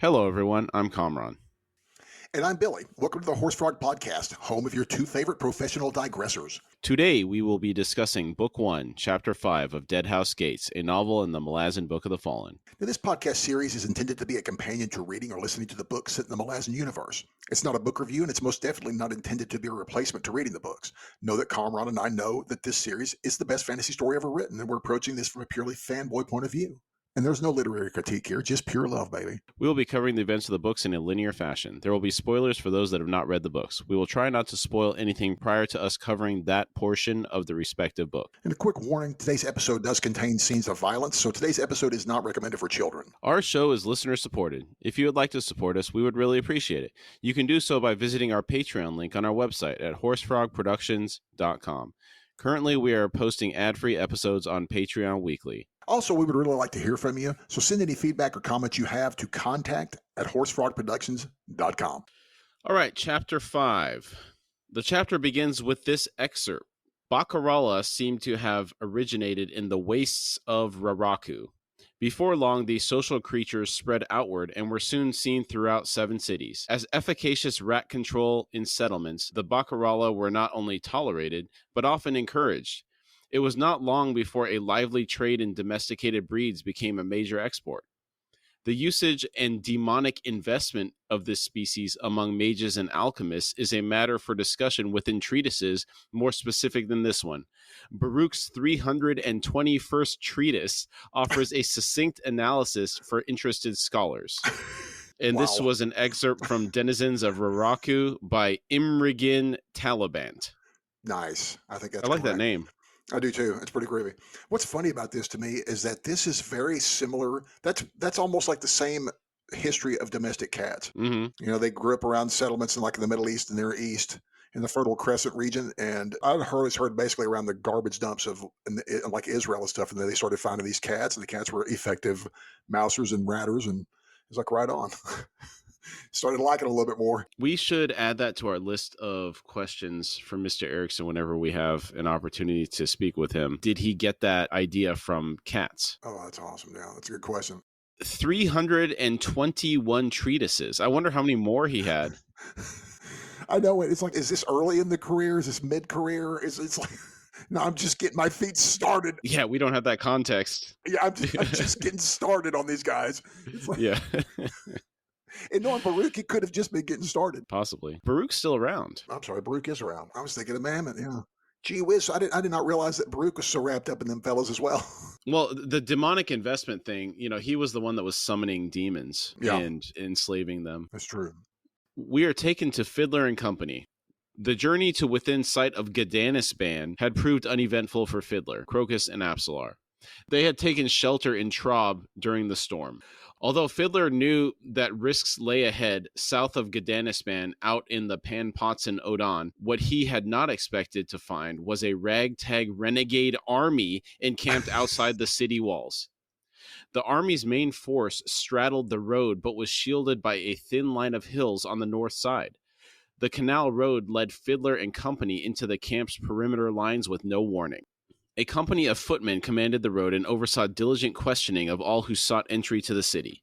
Hello, everyone. I'm Kamraun. And I'm Billy. Welcome to the Horse Frog Podcast, home of your two favorite professional digressors. Today, we will be discussing Book 1, Chapter 5 of Deadhouse Gates, a novel in the Malazan Book of the Fallen. Now, this podcast series is intended to be a companion to reading or listening to the books set in the Malazan universe. It's not a book review, and it's most definitely not intended to be a replacement to reading the books. Know that Kamraun and I know that this series is the best fantasy story ever written, and we're approaching this from a purely fanboy point of view. And there's no literary critique here, just pure love, baby. We will be covering the events of the books in a linear fashion. There will be spoilers for those that have not read the books. We will try not to spoil anything prior to us covering that portion of the respective book. And a quick warning, today's episode does contain scenes of violence, so today's episode is not recommended for children. Our show is listener supported. If you would like to support us, we would really appreciate it. You can do so by visiting our Patreon link on our website at horsefrogproductions.com. Currently, we are posting ad-free episodes on Patreon weekly. Also, we would really like to hear from you, so send any feedback or comments you have to contact@horsefrogproductions.com. All right, Chapter 5. The chapter begins with this excerpt. Bacarala seemed to have originated in the wastes of Raraku. Before long, these social creatures spread outward and were soon seen throughout 7 cities. As efficacious rat control in settlements, the Bacarala were not only tolerated, but often encouraged. It was not long before a lively trade in domesticated breeds became a major export. The usage and demonic investment of this species among mages and alchemists is a matter for discussion within treatises more specific than this one. Baruch's 321st treatise offers a succinct analysis for interested scholars. And This was an excerpt from Denizens of Raraku by Imrigan Talabant. Nice. I think that's I like correct. that name. I do too. It's pretty groovy. What's funny about this to me is that this is very similar. That's almost like the same history of domestic cats. Mm-hmm. You know, they grew up around settlements in like the Middle East and Near East in the Fertile Crescent region. And I've heard basically around the garbage dumps of like Israel and stuff. And then they started finding these cats, and the cats were effective mousers and ratters. And it's like, right on. Started liking it a little bit more. We should add that to our list of questions for Mr. Erikson whenever we have an opportunity to speak with him. Did he get that idea from cats? Oh, that's awesome. Yeah, that's a good question. 321 treatises. I wonder how many more he had. I know it. It's like, is this early in the career? Is this mid-career? It's like, no, I'm just getting my feet started. Yeah, we don't have that context. Yeah, I'm just getting started on these guys. It's like, yeah. And knowing Baruch, he could have just been getting started. Possibly. Baruch's still around. I'm sorry, Baruch is around. I was thinking of Mammon, yeah. Gee whiz, I did not realize that Baruch was so wrapped up in them fellas as well. Well, the demonic investment thing, he was the one that was summoning demons and enslaving them. That's true. We are taken to Fiddler and Company. The journey to within sight of Gadanisban had proved uneventful for Fiddler, Crocus, and Apsalar. They had taken shelter in Traub during the storm. Although Fiddler knew that risks lay ahead south of Gadanisban out in the Panpotson Odon, what he had not expected to find was a ragtag renegade army encamped outside the city walls. The army's main force straddled the road but was shielded by a thin line of hills on the north side. The canal road led Fiddler and Company into the camp's perimeter lines with no warning. A company of footmen commanded the road and oversaw diligent questioning of all who sought entry to the city.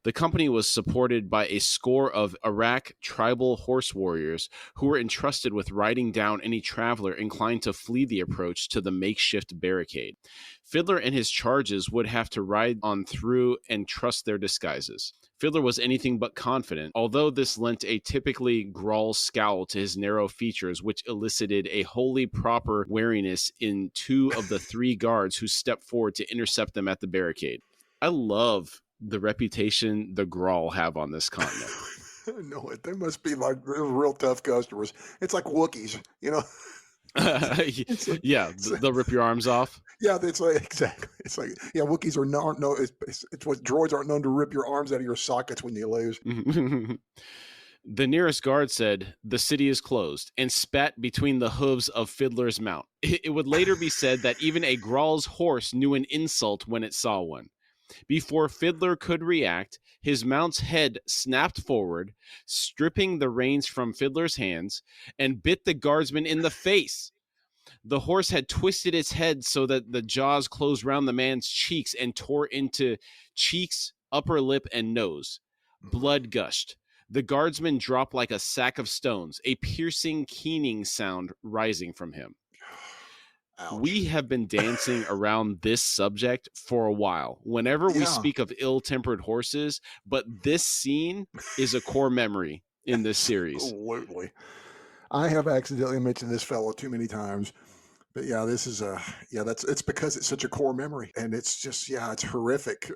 The company was supported by a score of Iraq tribal horse warriors who were entrusted with riding down any traveler inclined to flee the approach to the makeshift barricade. Fiddler and his charges would have to ride on through and trust their disguises. Fiddler was anything but confident, although this lent a typically Grawl scowl to his narrow features, which elicited a wholly proper wariness in 2 of the 3 guards who stepped forward to intercept them at the barricade. I love the reputation the Grawl have on this continent. No, they must be like real tough customers. It's like Wookiees, you know? They'll rip your arms off. Yeah, it's like, exactly. It's like, yeah, Wookiees are not, no, it's what droids aren't known to rip your arms out of your sockets when you lose. The nearest guard said, "The city is closed," and spat between the hooves of Fiddler's mount. It would later be said that even a Grawl's horse knew an insult when it saw one. Before Fiddler could react, his mount's head snapped forward, stripping the reins from Fiddler's hands, and bit the guardsman in the face. The horse had twisted its head so that the jaws closed round the man's cheeks and tore into cheeks, upper lip, and nose. Blood gushed. The guardsman dropped like a sack of stones, a piercing, keening sound rising from him. Ouch. We have been dancing around this subject for a while whenever we speak of ill-tempered horses, but this scene is a core memory in this series. Absolutely. I have accidentally mentioned this fellow too many times. But yeah, this is it's because it's such a core memory, and it's just it's horrific.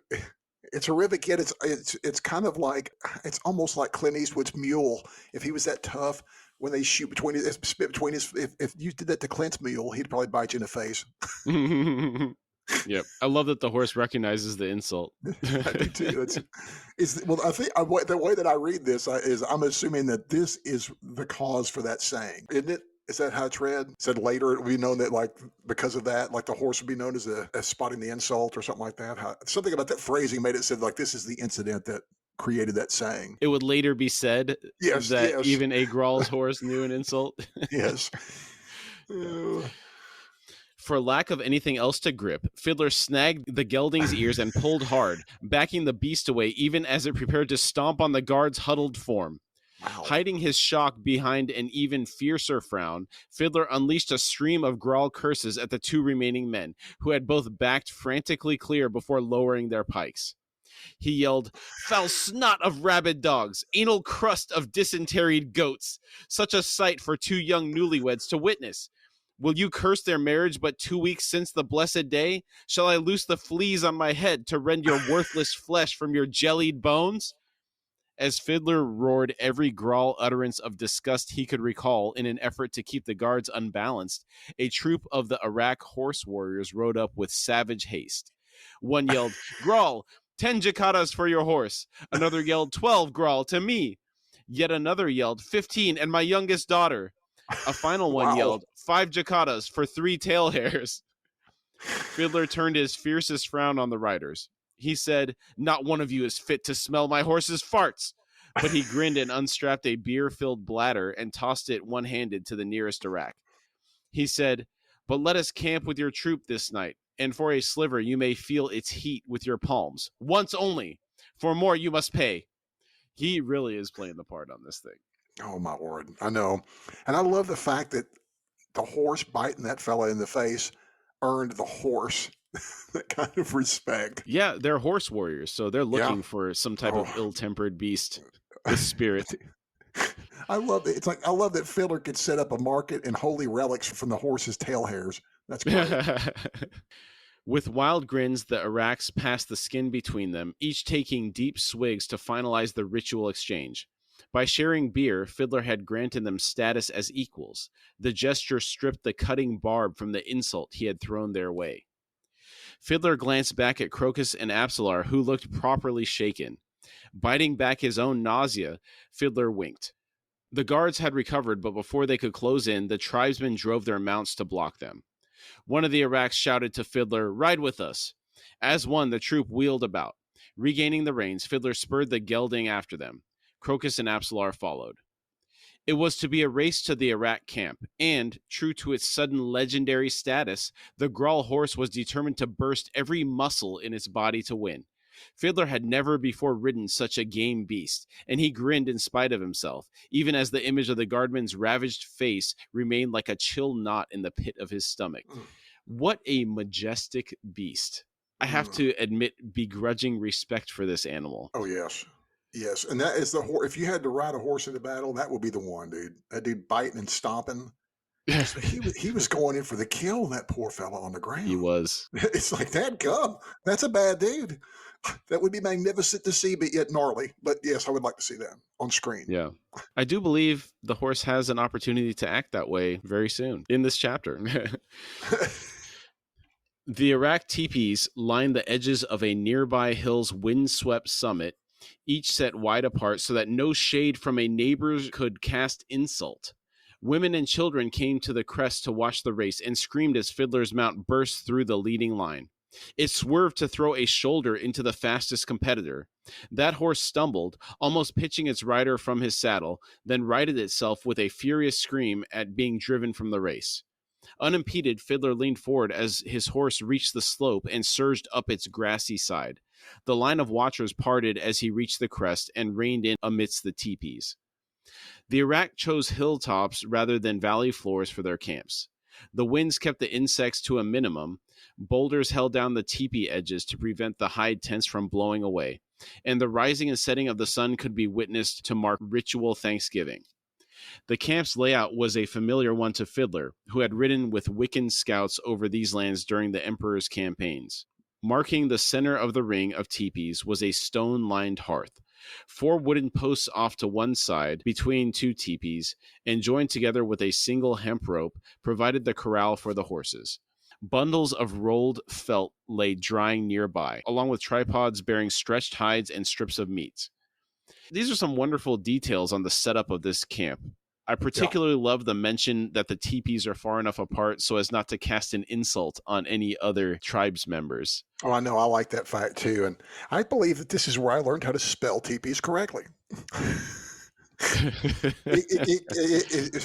It's horrific, yet it's kind of like, it's almost like Clint Eastwood's mule. If he was that tough, when they spit between his, if you did that to Clint's mule, he'd probably bite you in the face. Yep, I love that the horse recognizes the insult. I do too. I think the way that I read this is I'm assuming that this is the cause for that saying, isn't it? Is that how it's read? Said later it will be known that, like, because of that, like the horse would be known as spotting the insult or something like that. Something about that phrasing made it said like this is the incident that created that saying. It would later be said that even a Graal's horse knew an insult. Yes. For lack of anything else to grip, Fiddler snagged the gelding's ears and pulled hard, backing the beast away even as it prepared to stomp on the guard's huddled form. Wow. Hiding his shock behind an even fiercer frown, Fiddler unleashed a stream of Graal curses at the two remaining men, who had both backed frantically clear before lowering their pikes. He yelled, "Foul snot of rabid dogs, anal crust of dysenteried goats, such a sight for two young newlyweds to witness. Will you curse their marriage but 2 weeks since the blessed day? Shall I loose the fleas on my head to rend your worthless flesh from your jellied bones?" As Fiddler roared every Graal utterance of disgust he could recall in an effort to keep the guards unbalanced, a troop of the Iraq horse warriors rode up with savage haste. One yelled, "Graal, 10 jacatas for your horse." Another yelled, 12 Graal to me. Yet another yelled, 15 and my youngest daughter. A final one yelled, 5 jacatas for 3 tail hairs. Fiddler turned his fiercest frown on the riders. He said, "Not one of you is fit to smell my horse's farts." But he grinned and unstrapped a beer-filled bladder and tossed it one-handed to the nearest Iraq. He said, "But let us camp with your troop this night, and for a sliver you may feel its heat with your palms. Once only. For more you must pay." He really is playing the part on this thing. Oh, my word. I know. And I love the fact that the horse biting that fella in the face earned the horse that kind of respect. Yeah, they're horse warriors, so they're looking for some type of ill-tempered beast with spirit. I love it. It's like, I love that Fiddler could set up a market and holy relics from the horse's tail hairs. That's great. With wild grins, the Iraqs passed the skin between them, each taking deep swigs to finalize the ritual exchange. By sharing beer, Fiddler had granted them status as equals. The gesture stripped the cutting barb from the insult he had thrown their way. Fiddler glanced back at Crocus and Apsalar, who looked properly shaken. Biting back his own nausea, Fiddler winked. The guards had recovered, but before they could close in, the tribesmen drove their mounts to block them. One of the Iraqs shouted to Fiddler, "Ride with us." As one, the troop wheeled about. Regaining the reins, Fiddler spurred the gelding after them. Crocus and Apsalar followed. It was to be a race to the Iraq camp, and, true to its sudden legendary status, the Graal horse was determined to burst every muscle in its body to win. Fiddler had never before ridden such a game beast, and he grinned in spite of himself, even as the image of the guardman's ravaged face remained like a chill knot in the pit of his stomach. What a majestic beast. I have to admit begrudging respect for this animal. Oh, yes. Yes, and that is the horse. If you had to ride a horse into battle, that would be the one, dude. That dude biting and stomping. So he was going in for the kill, that poor fella on the ground. He was. It's like, that gum. That's a bad dude. That would be magnificent to see, but yet gnarly. But yes, I would like to see that on screen. Yeah. I do believe the horse has an opportunity to act that way very soon in this chapter. The Iraq teepees lined the edges of a nearby hill's windswept summit, each set wide apart so that no shade from a neighbor could cast insult. Women and children came to the crest to watch the race and screamed as Fiddler's mount burst through the leading line. It swerved to throw a shoulder into the fastest competitor. That horse stumbled, almost pitching its rider from his saddle, then righted itself with a furious scream at being driven from the race. Unimpeded, Fiddler leaned forward as his horse reached the slope and surged up its grassy side. The line of watchers parted as he reached the crest and reined in amidst the teepees. The Iraq chose hilltops rather than valley floors for their camps. The winds kept the insects to a minimum. Boulders held down the teepee edges to prevent the hide tents from blowing away, and the rising and setting of the sun could be witnessed to mark ritual Thanksgiving. The camp's layout was a familiar one to Fiddler, who had ridden with Wiccan scouts over these lands during the Emperor's campaigns. Marking the center of the ring of teepees was a stone-lined hearth. 4 wooden posts off to one side between 2 teepees, and joined together with a single hemp rope, provided the corral for the horses. Bundles of rolled felt lay drying nearby, along with tripods bearing stretched hides and strips of meat. These are some wonderful details on the setup of this camp. I particularly love the mention that the teepees are far enough apart so as not to cast an insult on any other tribes members. Oh, I know. I like that fact too. And I believe that this is where I learned how to spell teepees correctly.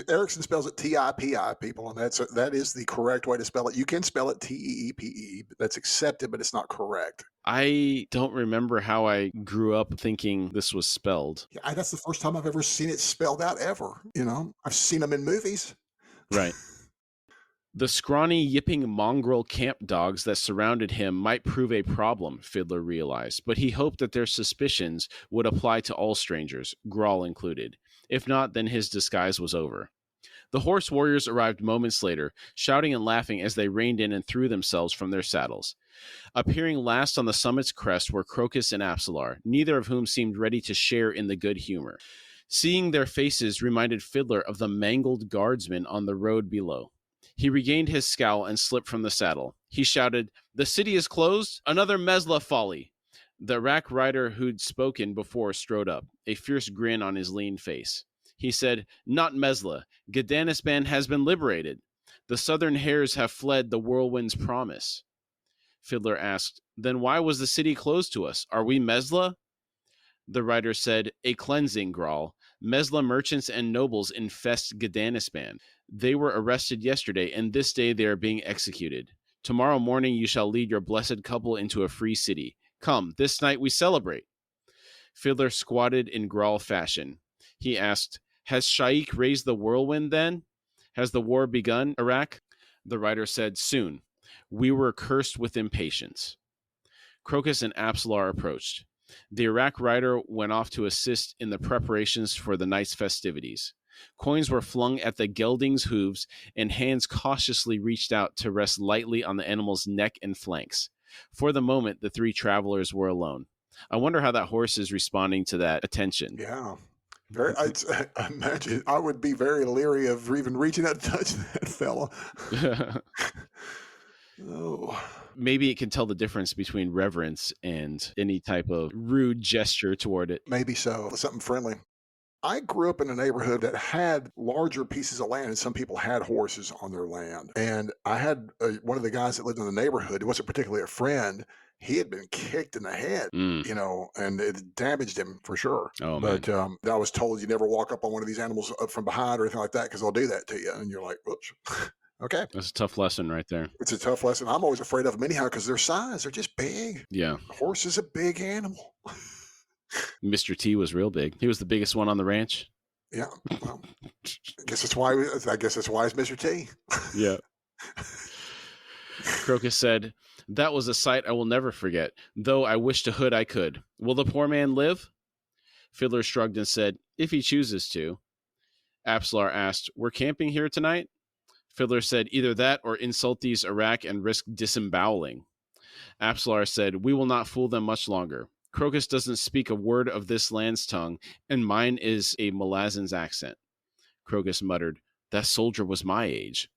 Erikson spells it T-I-P-I, people, and that is the correct way to spell it. You can spell it T-E-E-P-E, but that's accepted, but it's not correct. I don't remember how I grew up thinking this was spelled. Yeah, that's the first time I've ever seen it spelled out ever. I've seen them in movies. Right. The scrawny, yipping mongrel camp dogs that surrounded him might prove a problem, Fiddler realized, but he hoped that their suspicions would apply to all strangers, Grawl included. If not, then his disguise was over. The horse warriors arrived moments later, shouting and laughing as they reined in and threw themselves from their saddles. Appearing last on the summit's crest were Crocus and Apsalar, neither of whom seemed ready to share in the good humor. Seeing their faces reminded Fiddler of the mangled guardsmen on the road below. He regained his scowl and slipped from the saddle. He shouted, "The city is closed? Another Mesla folly!" The Iraq rider who'd spoken before strode up, a fierce grin on his lean face. He said, "Not Mesla. Gdanisban has been liberated. The southern hares have fled the whirlwind's promise." Fiddler asked, "Then why was the city closed to us? Are we Mesla?" The rider said, "A cleansing, Grawl. Mesla merchants and nobles infest Gdanisban. They were arrested yesterday, and this day they are being executed. Tomorrow morning you shall lead your blessed couple into a free city. Come, this night we celebrate." Fiddler squatted in Grawl fashion. He asked, "Has Shaikh raised the whirlwind then? Has the war begun, Iraq?" The rider said, "Soon. We were cursed with impatience." Crocus and Apsalar approached. The Iraq rider went off to assist in the preparations for the night's festivities. Coins were flung at the gelding's hooves, and hands cautiously reached out to rest lightly on the animal's neck and flanks. For the moment, the 3 travelers were alone. I wonder how that horse is responding to that attention. Yeah. I imagine I would be very leery of even reaching out to touch that fella. Oh. Maybe it can tell the difference between reverence and any type of rude gesture toward it. Maybe so. Something friendly. I grew up in a neighborhood that had larger pieces of land, and some people had horses on their land. And I had one of the guys that lived in the neighborhood, who wasn't particularly a friend. He had been kicked in the head, and it damaged him for sure. Oh, man. But I was told you never walk up on one of these animals up from behind or anything like that because they'll do that to you. And you're like, whoops. Okay. That's a tough lesson right there. It's a tough lesson. I'm always afraid of them anyhow because their size. They're just big. Yeah. A horse is a big animal. Mr. T was real big. He was the biggest one on the ranch. Yeah. Well, I guess that's why it's Mr. T. Yeah. Crocus said, "That was a sight I will never forget, though I wish to hood I could. Will the poor man live?" Fiddler shrugged and said, "If he chooses to." Apsalar asked, "We're camping here tonight?" Fiddler said, "Either that or insult these Iraq and risk disemboweling." Apsalar said, "We will not fool them much longer. Crocus doesn't speak a word of this land's tongue, and mine is a Malazan's accent." Crocus muttered, "That soldier was my age."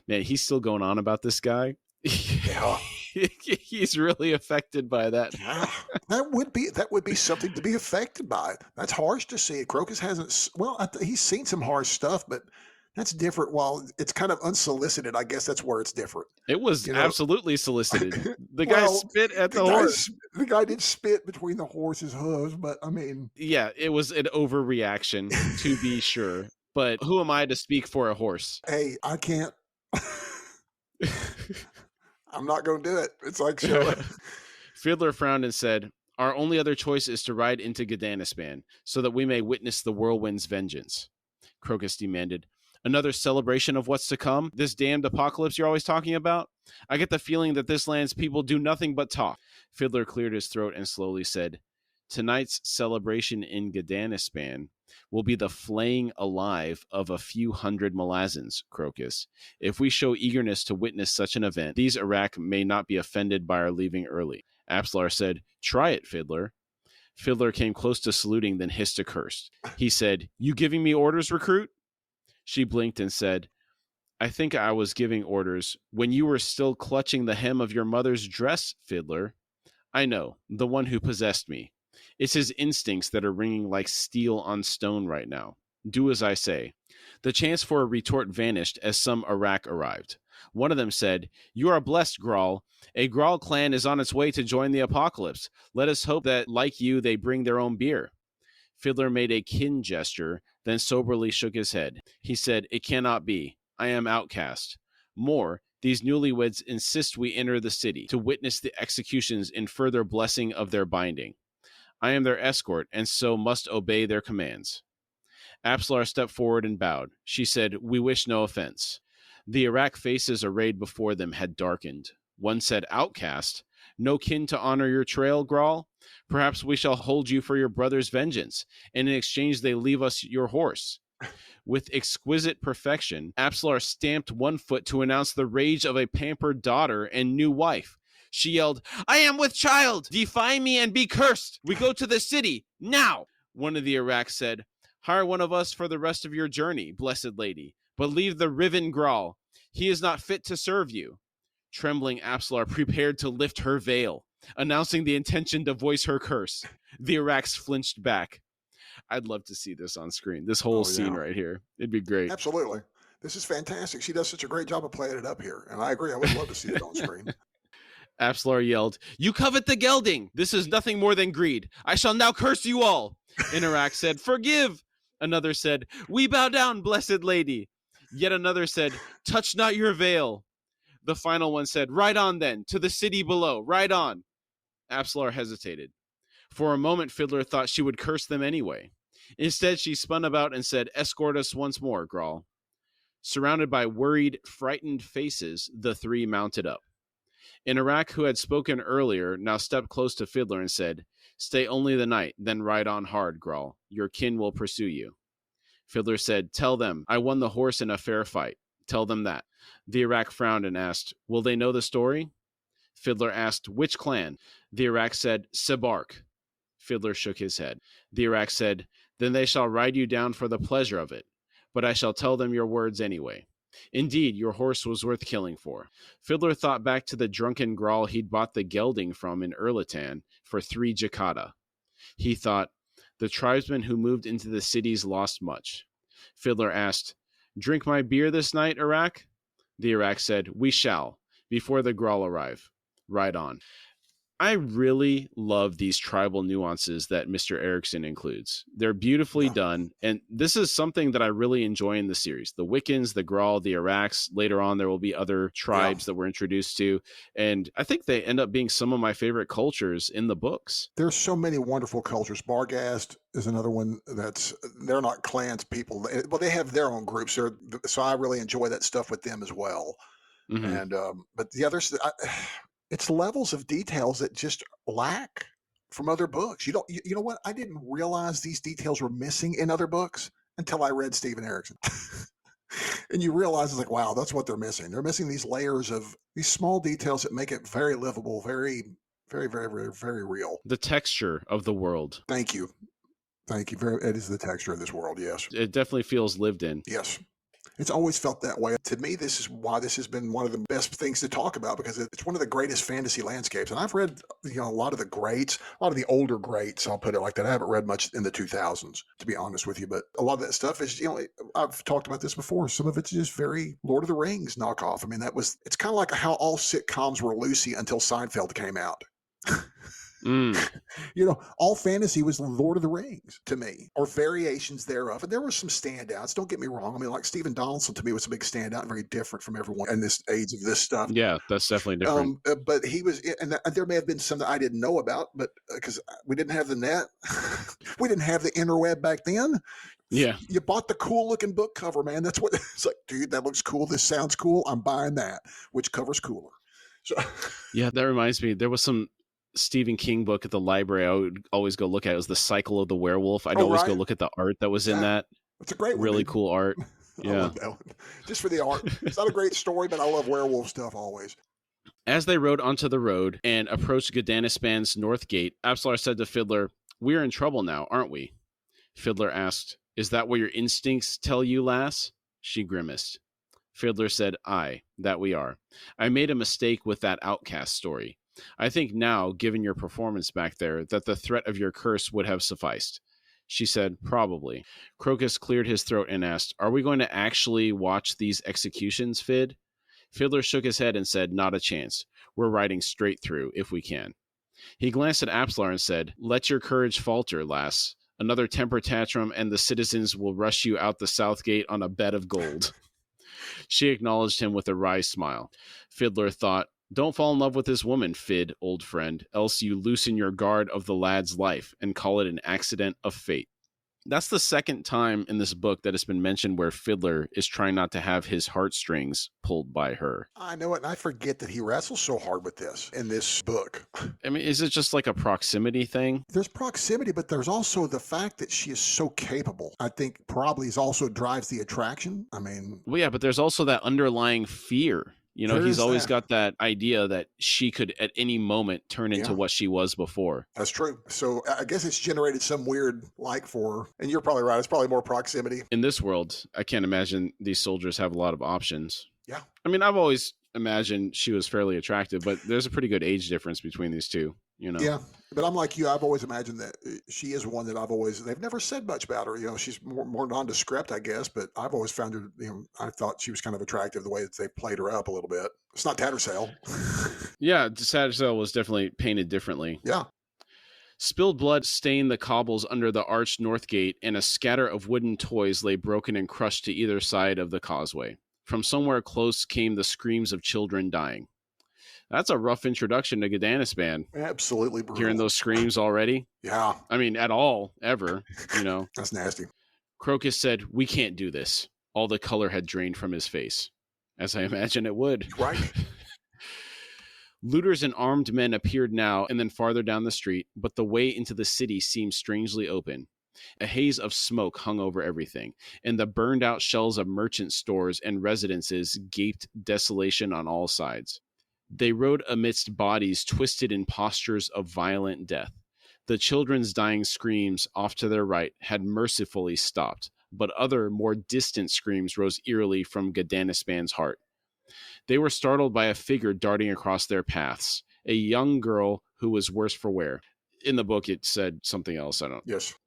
Man, he's still going on about this guy. Yeah. He's really affected by that. Yeah. That would be something to be affected by. That's harsh to see. Crocus hasn't. Well, he's seen some harsh stuff, but that's different. While it's kind of unsolicited, I guess that's where it's different. It was absolutely solicited. The guy spit at the horse. The guy did spit between the horse's hooves, but I mean, yeah, it was an overreaction to be sure. But who am I to speak for a horse? Hey, I can't. I'm not going to do it. It's like, show it. Fiddler frowned and said, our only other choice is to ride into Gdanisban, so that we may witness the whirlwind's vengeance. Crocus demanded, another celebration of what's to come? This damned apocalypse you're always talking about? I get the feeling that this land's people do nothing but talk. Fiddler cleared his throat and slowly said, tonight's celebration in Gdanisban will be the flaying alive of a few hundred Malazans, Crocus. If we show eagerness to witness such an event, these Iraq may not be offended by our leaving early. Apsalar said, try it, Fiddler. Fiddler came close to saluting, then hissed a curse. He said, you giving me orders, recruit? She blinked and said, I think I was giving orders when you were still clutching the hem of your mother's dress, Fiddler. I know, the one who possessed me. It's his instincts that are ringing like steel on stone right now. Do as I say. The chance for a retort vanished as some Iraq arrived. One of them said, you are blessed, Grawl. A Grawl clan is on its way to join the apocalypse. Let us hope that, like you, they bring their own beer. Fiddler made a kin gesture, then soberly shook his head. He said, it cannot be. I am outcast. More, these newlyweds insist we enter the city to witness the executions in further blessing of their binding. I am their escort, and so must obey their commands. Apsalar stepped forward and bowed. She said, we wish no offense. The Iraq faces arrayed before them had darkened. One said, outcast, no kin to honor your trail, Grawl? Perhaps we shall hold you for your brother's vengeance, and in exchange they leave us your horse. With exquisite perfection, Apsalar stamped one foot to announce the rage of a pampered daughter and new wife. She yelled, I am with child! Defy me and be cursed! We go to the city, now! One of the Iraq said, hire one of us for the rest of your journey, blessed lady, but leave the riven Grawl. He is not fit to serve you. Trembling Apsalar prepared to lift her veil, announcing the intention to voice her curse. The Iraqs flinched back. I'd love to see this on screen, this whole scene right here. It'd be great. Absolutely. This is fantastic. She does such a great job of playing it up here, and I agree. I would love to see it on screen. Apsalar yelled, you covet the gelding! This is nothing more than greed. I shall now curse you all! An Iraq said, forgive! Another said, we bow down, blessed lady! Yet another said, touch not your veil! The final one said, ride on then, to the city below, ride on! Apsalar hesitated. For a moment, Fiddler thought she would curse them anyway. Instead, she spun about and said, escort us once more, Grawl. Surrounded by worried, frightened faces, the three mounted up. An Iraq who had spoken earlier now stepped close to Fiddler and said, stay only the night, then ride on hard, Grawl. Your kin will pursue you. Fiddler said, tell them, I won the horse in a fair fight. Tell them that. The Iraq frowned and asked, will they know the story? Fiddler asked, which clan? The Iraq said, Sebark. Fiddler shook his head. The Iraq said, then they shall ride you down for the pleasure of it. But I shall tell them your words anyway. Indeed, your horse was worth killing for. Fiddler thought back to the drunken Grawl he'd bought the gelding from in Erlatan for 3 jacata. He thought, the tribesmen who moved into the cities lost much. Fiddler asked, drink my beer this night, Iraq? The Iraq said, we shall, before the Grawl arrive. Ride on. I really love these tribal nuances that Mr. Erikson includes. They're beautifully done, and this is something that I really enjoy in the series. The Wiccans, the Grawl, the Iraqs. Later on, there will be other tribes that we're introduced to, and I think they end up being some of my favorite cultures in the books. There's so many wonderful cultures. Barghast is another one they're not clans people. Well, they have their own groups. So I really enjoy that stuff with them as well. Mm-hmm. And but the others, it's levels of details that just lack from other books. You know what? I didn't realize these details were missing in other books until I read Steven Erikson. And you realize it's like, wow, that's what they're missing. They're missing these layers of these small details that make it very livable, very, very, very, very, very real. The texture of the world. Thank you. It is the texture of this world. Yes. It definitely feels lived in. Yes. It's always felt that way. To me, this is why this has been one of the best things to talk about, because it's one of the greatest fantasy landscapes. And I've read, a lot of the greats, a lot of the older greats, I'll put it like that. I haven't read much in the 2000s, to be honest with you. But a lot of that stuff is, I've talked about this before. Some of it's just very Lord of the Rings knockoff. I mean, it's kind of like how all sitcoms were Lucy until Seinfeld came out. Mm. All fantasy was Lord of the Rings to me, or variations thereof. And there were some standouts. Don't get me wrong. I mean, like Stephen Donaldson to me was a big standout and very different from everyone in this age of this stuff. Yeah, that's definitely different. But he was, and there may have been some that I didn't know about, but because we didn't have the net, we didn't have the interweb back then. Yeah. You bought the cool looking book cover, man. That's what it's like, dude, that looks cool. This sounds cool. I'm buying that. Which cover's cooler? So, Yeah, that reminds me. There was some Stephen King book at the library I would always go look at. It was The Cycle of the Werewolf. I'd always go look at the art that was in that. It's a great one. Really cool art. I love that one. Just for the art. It's not a great story, but I love werewolf stuff always. As they rode onto the road and approached Gdanisban's north gate, Absalar said to Fiddler, "We're in trouble now, aren't we?" Fiddler asked, "Is that what your instincts tell you, lass?" She grimaced. Fiddler said, "Aye, that we are. I made a mistake with that outcast story. I think now, given your performance back there, that the threat of your curse would have sufficed." She said, "Probably." Crocus cleared his throat and asked, "Are we going to actually watch these executions, Fid?" Fiddler shook his head and said, "Not a chance. We're riding straight through, if we can." He glanced at Absalar and said, "Let your courage falter, lass. Another temper tantrum and the citizens will rush you out the south gate on a bed of gold." She acknowledged him with a wry smile. Fiddler thought, "Don't fall in love with this woman, Fid, old friend, else you loosen your guard of the lad's life and call it an accident of fate." That's the second time in this book that it's been mentioned where Fiddler is trying not to have his heartstrings pulled by her. I know it, and I forget that he wrestles so hard with this in this book. I mean, is it just like a proximity thing? There's proximity, but there's also the fact that she is so capable. I think probably also drives the attraction. I mean... Well, yeah, but there's also that underlying fear. He's always got that idea that she could at any moment turn into what she was before. That's true. So I guess it's generated some weird like for her. And you're probably right. It's probably more proximity. In this world, I can't imagine these soldiers have a lot of options. Yeah. I mean, I've always imagined she was fairly attractive, but there's a pretty good age difference between these two. Yeah, but I'm like you. I've always imagined that she is one that they've never said much about her. She's more nondescript, I guess, but I've always found her, I thought she was kind of attractive the way that they played her up a little bit. It's not Tattersall. Yeah, Tattersall was definitely painted differently. Yeah. Spilled blood stained the cobbles under the arched north gate, and a scatter of wooden toys lay broken and crushed to either side of the causeway. From somewhere close came the screams of children dying. That's a rough introduction to Gdanisban. Absolutely brutal. Hearing those screams already. Yeah. I mean, at all, ever, That's nasty. Crocus said, "We can't do this." All the color had drained from his face, as I imagine it would. Right. Looters and armed men appeared now and then farther down the street, but the way into the city seemed strangely open. A haze of smoke hung over everything, and the burned-out shells of merchant stores and residences gaped desolation on all sides. They rode amidst bodies twisted in postures of violent death. The children's dying screams off to their right had mercifully stopped, but other, more distant screams rose eerily from Gdanisban's heart. They were startled by a figure darting across their paths, a young girl who was worse for wear. In the book, it said something else. I don't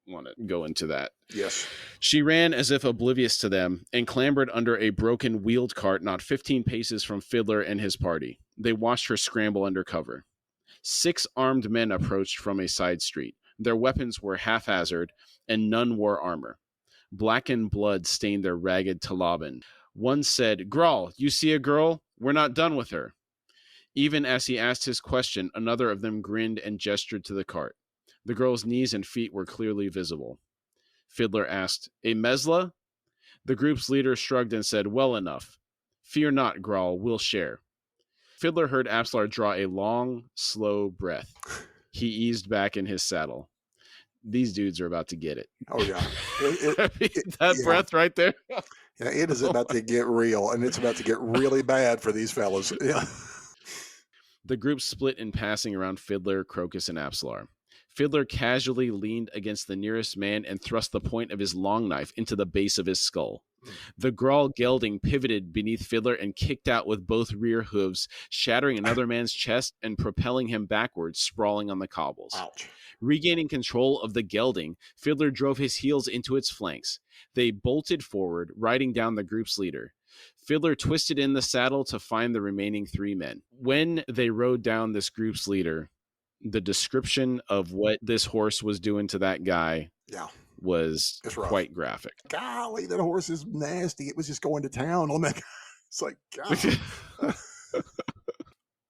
want to go into that. Yes. She ran as if oblivious to them and clambered under a broken wheeled cart not 15 paces from Fiddler and his party. They watched her scramble under cover. 6 armed men approached from a side street. Their weapons were haphazard, and none wore armor. Blackened blood stained their ragged talaban. One said, "Grawl, you see a girl? We're not done with her." Even as he asked his question, another of them grinned and gestured to the cart. The girl's knees and feet were clearly visible. Fiddler asked, "A Mesla?" The group's leader shrugged and said, "Well enough. Fear not, Grawl, we'll share." Fiddler heard Absalar draw a long, slow breath. He eased back in his saddle. These dudes are about to get it. Oh, yeah. That breath right there. Yeah, it is about to get real, and it's about to get really bad for these fellas. Yeah. The group split in passing around Fiddler, Crocus, and Absalar. Fiddler casually leaned against the nearest man and thrust the point of his long knife into the base of his skull. The Grawl gelding pivoted beneath Fiddler and kicked out with both rear hooves, shattering another man's chest and propelling him backwards, sprawling on the cobbles. Ouch. Regaining control of the gelding, Fiddler drove his heels into its flanks. They bolted forward, riding down the group's leader. Fiddler twisted in the saddle to find the remaining 3 men. When they rode down this group's leader, the description of what this horse was doing to that guy was quite graphic. Golly, that horse is nasty. It was just going to town on that guy. It's like, God.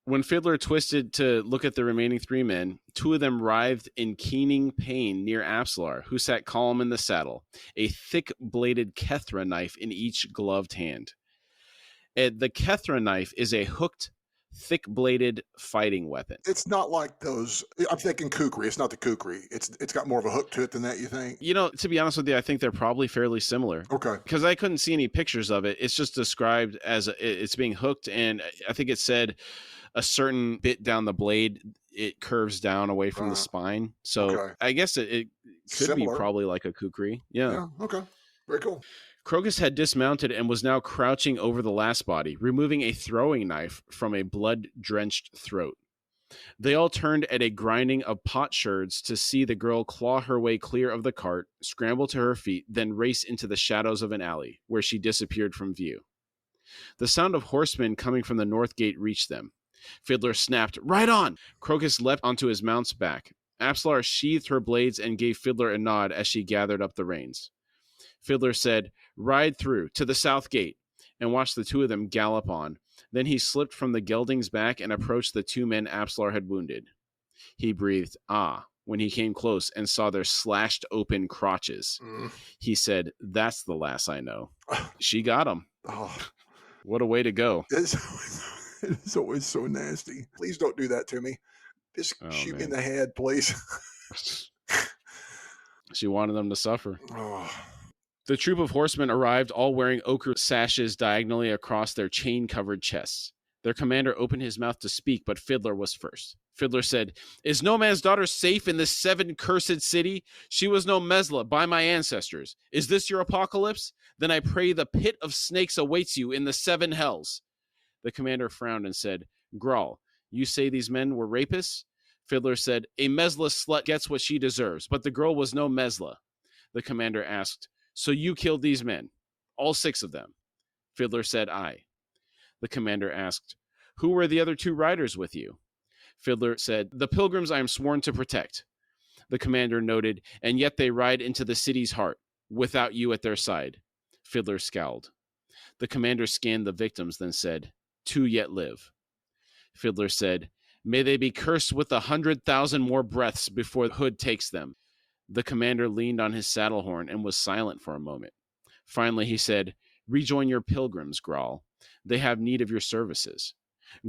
When Fiddler twisted to look at the remaining 3 men, 2 of them writhed in keening pain near Apsalar, who sat calm in the saddle, a thick-bladed Kethra knife in each gloved hand. The Kethra knife is a hooked, thick-bladed fighting weapon. It's not like those. I'm thinking kukri. It's not the kukri. It's got more of a hook to it than that, you think? You know, to be honest with you, I think they're probably fairly similar. Okay. Because I couldn't see any pictures of it. It's just described as it's being hooked, and I think it said a certain bit down the blade, it curves down away from the spine. So I guess it could be probably like a kukri. Yeah. Okay. Very cool. Crocus had dismounted and was now crouching over the last body, removing a throwing knife from a blood-drenched throat. They all turned at a grinding of potsherds to see the girl claw her way clear of the cart, scramble to her feet, then race into the shadows of an alley, where she disappeared from view. The sound of horsemen coming from the north gate reached them. Fiddler snapped, "Right on!" Crocus leapt onto his mount's back. Apsalar sheathed her blades and gave Fiddler a nod as she gathered up the reins. Fiddler said, "Ride through, to the south gate," and watched the 2 of them gallop on. Then he slipped from the gelding's back and approached the 2 men Apsalar had wounded. He breathed, "Ah," when he came close and saw their slashed open crotches. He said, "That's the lass I know. She got him." What a way to go. It's always so nasty. Please don't do that to me. Just shoot me in the head, please. She wanted them to suffer. The troop of horsemen arrived, all wearing ochre sashes diagonally across their chain-covered chests. Their commander opened his mouth to speak, but Fiddler was first. Fiddler said, "Is no man's daughter safe in this 7-cursed city? She was no Mesla by my ancestors. Is this your apocalypse? Then I pray the pit of snakes awaits you in the 7 hells." The commander frowned and said, "Grawl, you say these men were rapists?" Fiddler said, "A Mesla slut gets what she deserves, but the girl was no Mesla." The commander asked, "So you killed these men? All 6 of them?" Fiddler said, "Aye." The commander asked, "Who were the other 2 riders with you?" Fiddler said, "The pilgrims I am sworn to protect." The commander noted, "And yet they ride into the city's heart, without you at their side." Fiddler scowled. The commander scanned the victims, then said, 2 yet live." Fiddler said, "May they be cursed with 100,000 more breaths before the hood takes them." The commander leaned on his saddle horn and was silent for a moment. Finally he said, "Rejoin your pilgrims, Grawl. They have need of your services."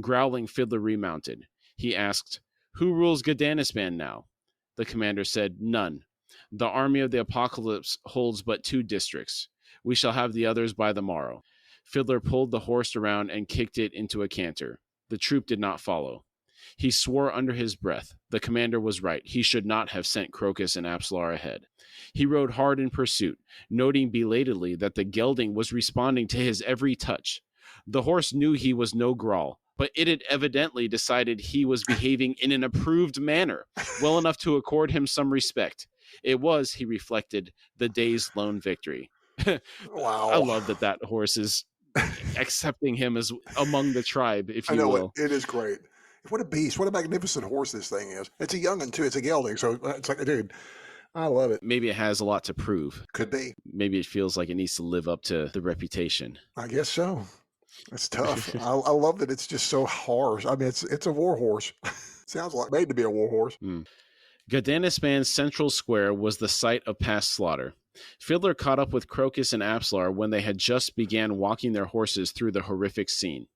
Growling, Fiddler remounted. He asked, "Who rules Gadanisban now?" The commander said, "None. The army of the apocalypse holds but 2 districts. We shall have the others by the morrow." Fiddler pulled the horse around and kicked it into a canter. The troop did not follow. He swore under his breath. The commander was right. He should not have sent Crocus and Apsalar ahead. He rode hard in pursuit, noting belatedly that the gelding was responding to his every touch. The horse knew he was no Grawl, but it had evidently decided he was behaving in an approved manner, well enough to accord him some respect. It was, he reflected, the day's lone victory. Wow. I love that horse is accepting him as among the tribe, if you will. It is great. What a beast. What a magnificent horse this thing is. It's a young'un, too. It's a gelding. So it's like, dude, I love it. Maybe it has a lot to prove. Could be. Maybe it feels like it needs to live up to the reputation. I guess so. It's tough. I love that it's just so harsh. I mean, it's a war horse. Sounds like made to be a war horse. Gadanisban's central square was the site of past slaughter. Fiddler caught up with Crocus and Apsalar when they had just began walking their horses through the horrific scene.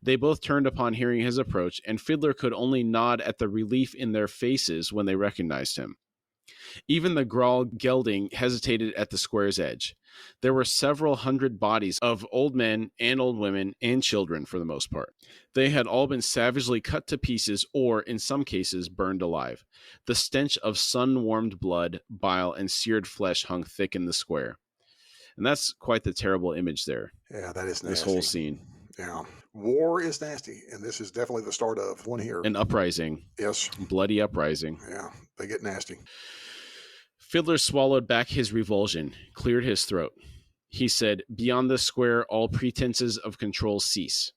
They both turned upon hearing his approach, and Fiddler could only nod at the relief in their faces when they recognized him. Even the Grawl gelding hesitated at the square's edge. There were several hundred bodies of old men and old women and children for the most part. They had all been savagely cut to pieces or, in some cases, burned alive. The stench of sun-warmed blood, bile, and seared flesh hung thick in the square. And that's quite the terrible image there. Yeah, that is nasty. This whole scene. Yeah. War is nasty, and this is definitely the start of one here. An uprising. Yes. Bloody uprising. Yeah, they get nasty. Fiddler swallowed back his revulsion, cleared his throat. He said, "Beyond this square, all pretenses of control cease."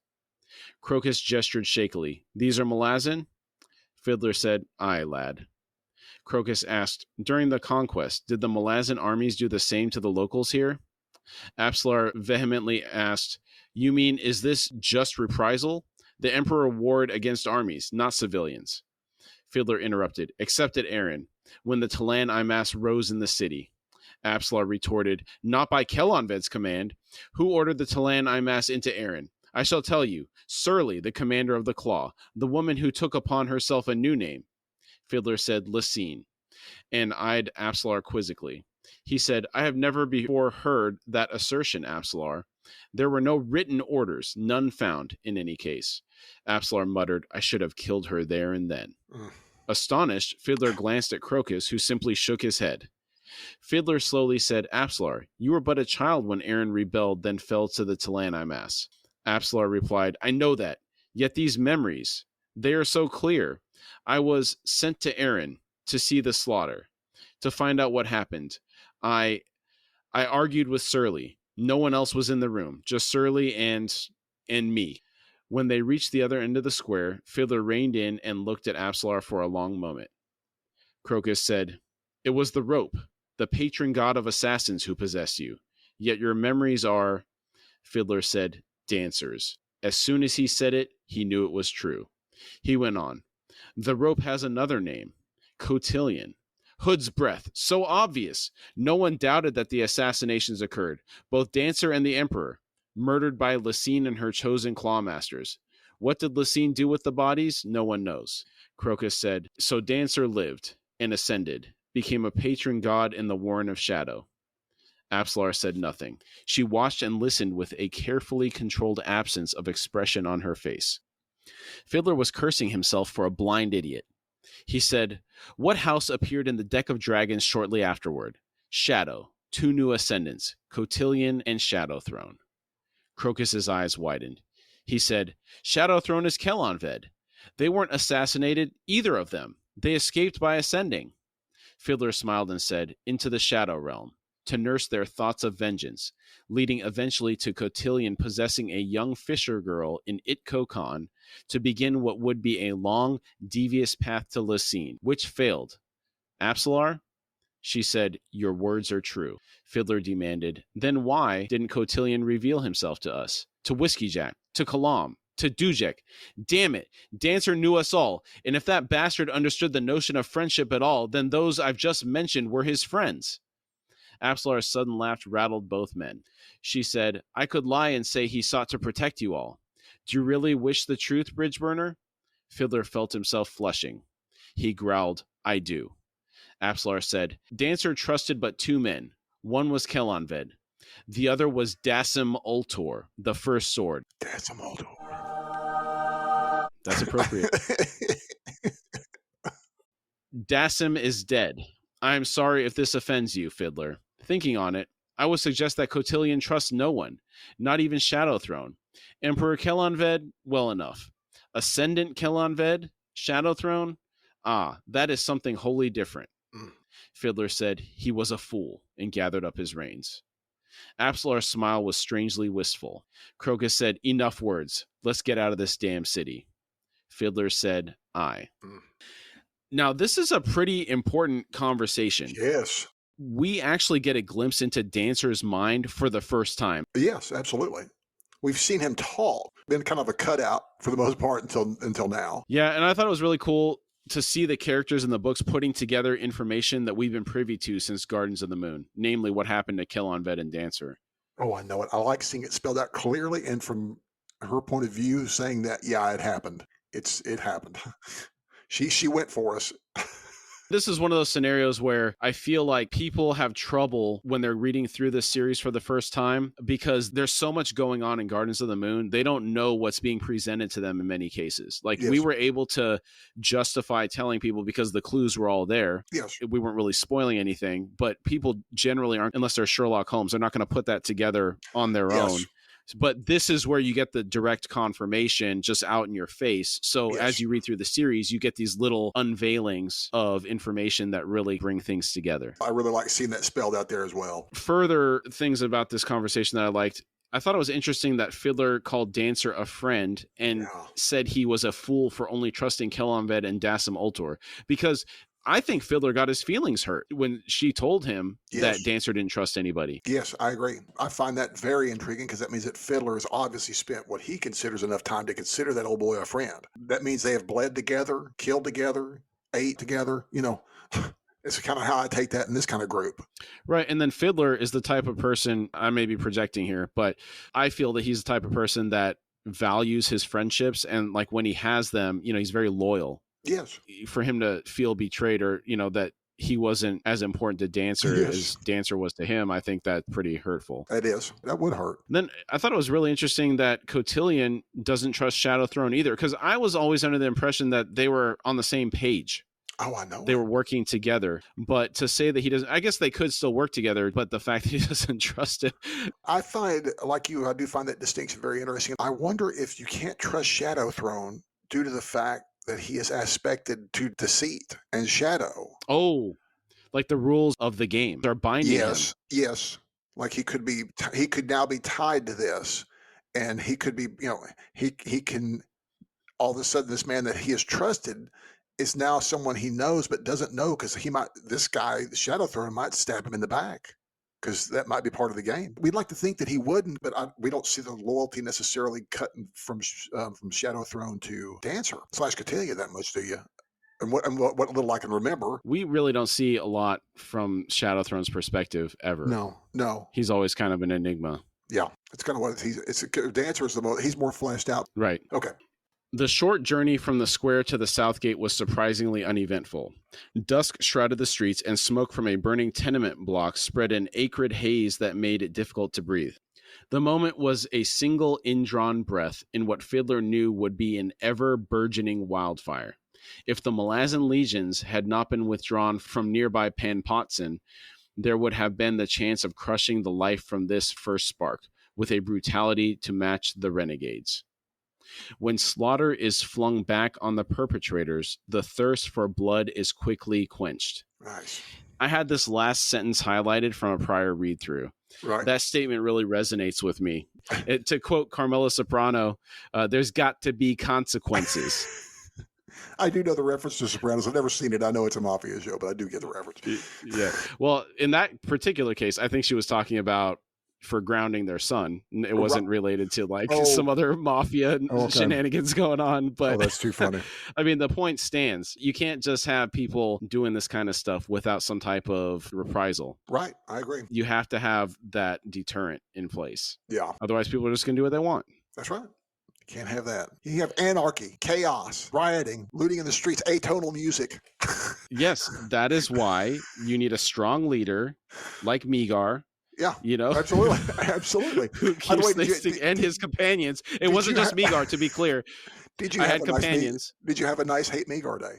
Crocus gestured shakily. "These are Malazan?" Fiddler said, "Aye, lad." Crocus asked, "During the conquest, did the Malazan armies do the same to the locals here?" Apsalar vehemently asked, "You mean, is this just reprisal? The Emperor warred against armies, not civilians." Fiddler interrupted, "Except at Erin, when the Talan Imas rose in the city." Apsalar retorted, "Not by Kelonved's command. Who ordered the Talan Imas into Erin? I shall tell you. Surly, the commander of the Claw, the woman who took upon herself a new name." Fiddler said, "Lysine," and eyed Apsalar quizzically. He said, "I have never before heard that assertion, Apsalar. There were no written orders, none found, in any case." Apsalar muttered, "I should have killed her there and then." Astonished, Fiddler glanced at Crocus, who simply shook his head. Fiddler slowly said, "Apsalar, you were but a child when Erin rebelled, then fell to the Talan Imas." Apsalar replied, "I know that. Yet these memories, they are so clear. I was sent to Erin to see the slaughter, to find out what happened. I argued with Surly. No one else was in the room, just Surly and me." When they reached the other end of the square, Fiddler reined in and looked at Apsalar for a long moment. Crocus said, "It was the rope, the patron god of assassins, who possessed you. Yet your memories are," Fiddler said, "dancers." As soon as he said it, he knew it was true. He went on, "The rope has another name, Cotillion. Hood's breath, so obvious. No one doubted that the assassinations occurred, both Dancer and the Emperor, murdered by Lysine and her chosen clawmasters. What did Lysine do with the bodies? No one knows." Crocus said, "So Dancer lived and ascended, became a patron god in the Warren of Shadow." Apsalar said nothing. She watched and listened with a carefully controlled absence of expression on her face. Fiddler was cursing himself for a blind idiot. He said, "What house appeared in the deck of dragons shortly afterward? Shadow, 2 new ascendants, Cotillion and Shadow Throne." Crocus's eyes widened. He said, "Shadow Throne is Kelonved. They weren't assassinated, either of them. They escaped by ascending." Fiddler smiled and said, "Into the Shadow Realm, to nurse their thoughts of vengeance, leading eventually to Cotillion possessing a young fisher girl in Itkokon to begin what would be a long, devious path to Lysine, which failed. Apsalar?" She said, "Your words are true." Fiddler demanded, "Then why didn't Cotillion reveal himself to us? To Whiskey Jack? To Kalam? To Dujek? Damn it, Dancer knew us all, and if that bastard understood the notion of friendship at all, then those I've just mentioned were his friends." Apsalar's sudden laugh rattled both men. She said, "I could lie and say he sought to protect you all. Do you really wish the truth, Bridgeburner?" Fiddler felt himself flushing. He growled, "I do." Apsalar said, "Dancer trusted but 2 men. One was Kelonved. The other was Dasim Ultor, the first sword." Dasim Ultor. That's appropriate. "Dasim is dead. I am sorry if this offends you, Fiddler. Thinking on it, I would suggest that Cotillion trusts no one, not even Shadow Throne. Emperor Kelonved, well enough. Ascendant Kelonved, Shadow Throne? Ah, that is something wholly different." Fiddler said he was a fool and gathered up his reins. Apsalar's smile was strangely wistful. Crocus said, "Enough words. Let's get out of this damn city." Fiddler said, "Aye." Now, this is a pretty important conversation. Yes. We actually get a glimpse into Dancer's mind for the first time. Yes, absolutely. We've seen him talk, been kind of a cutout for the most part until now. Yeah, and I thought it was really cool to see the characters in the books putting together information that we've been privy to since Gardens of the Moon, namely what happened to Kelonved and Dancer. Oh, I know it. I like seeing it spelled out clearly, and from her point of view, saying that, yeah, it happened. It happened. She went for us. This is one of those scenarios where I feel like people have trouble when they're reading through this series for the first time because there's so much going on in Gardens of the Moon. They don't know what's being presented to them in many cases. Like, Yes. we were able to justify telling people because the clues were all there. Yes. We weren't really spoiling anything, but people generally aren't, unless they're Sherlock Holmes, they're not going to put that together on their Yes. own. But this is where you get the direct confirmation just out in your face. So Yes. as you read through the series, you get these little unveilings of information that really bring things together. I really like seeing that spelled out there as well. Further things about this conversation that I liked, I thought it was interesting that Fiddler called Dancer a friend and said he was a fool for only trusting Kelanved and Dassam Ultor, because I think Fiddler got his feelings hurt when she told him that Dancer didn't trust anybody. Yes, I agree. I find that very intriguing because that means that Fiddler has obviously spent what he considers enough time to consider that old boy a friend. That means they have bled together, killed together, ate together. It's kind of how I take that in this kind of group. Right. And then Fiddler is the type of person, I may be projecting here, but I feel that he's the type of person that values his friendships. And like when he has them, he's very loyal. Yes. For him to feel betrayed or, that he wasn't as important to Dancer as Dancer was to him, I think that's pretty hurtful. It is. That would hurt. Then I thought it was really interesting that Cotillion doesn't trust Shadow Throne either, because I was always under the impression that they were on the same page. Oh, I know. They were working together. But to say that he doesn't, I guess they could still work together, but the fact that he doesn't trust him. I find, like you, I do find that distinction very interesting. I wonder if you can't trust Shadow Throne due to the fact that he is aspected to deceit and shadow. Oh, like the rules of the game are binding him. Yes. Like he could now be tied to this, and he could be, he can, all of a sudden this man that he has trusted is now someone he knows but doesn't know, because this guy, the Shadow Throne, might stab him in the back, because that might be part of the game. We'd like to think that he wouldn't, but we don't see the loyalty necessarily cutting from Shadow Throne to Dancer / Cotillion that much, do you? And what little I can remember, we really don't see a lot from Shadow Throne's perspective ever. No. He's always kind of an enigma. Yeah, it's kind of what Dancer is he's more fleshed out. Right. Okay. The short journey from the square to the south gate was surprisingly uneventful. Dusk shrouded the streets, and smoke from a burning tenement block spread an acrid haze that made it difficult to breathe. The moment was a single indrawn breath in what Fiddler knew would be an ever-burgeoning wildfire. If the Malazan legions had not been withdrawn from nearby Panpotson, there would have been the chance of crushing the life from this first spark, with a brutality to match the renegades. When slaughter is flung back on the perpetrators, the thirst for blood is quickly quenched. Nice. I had this last sentence highlighted from a prior read-through. Right. That statement really resonates with me. To quote Carmela Soprano, there's got to be consequences. I do know the reference to Sopranos. I've never seen it. I know it's a mafia show, but I do get the reference. Yeah. Well, in that particular case, I think she was talking about for grounding their son. It wasn't related to some other mafia shenanigans going on. But that's too funny. I mean, the point stands. You can't just have people doing this kind of stuff without some type of reprisal. Right. I agree. You have to have that deterrent in place. Yeah. Otherwise, people are just going to do what they want. That's right. Can't have that. You have anarchy, chaos, rioting, looting in the streets, atonal music. Yes, that is why you need a strong leader like Megar. Yeah, absolutely. Who keeps and his companions. It wasn't just Megar, to be clear. I had companions. Did you have a nice hate Megar day?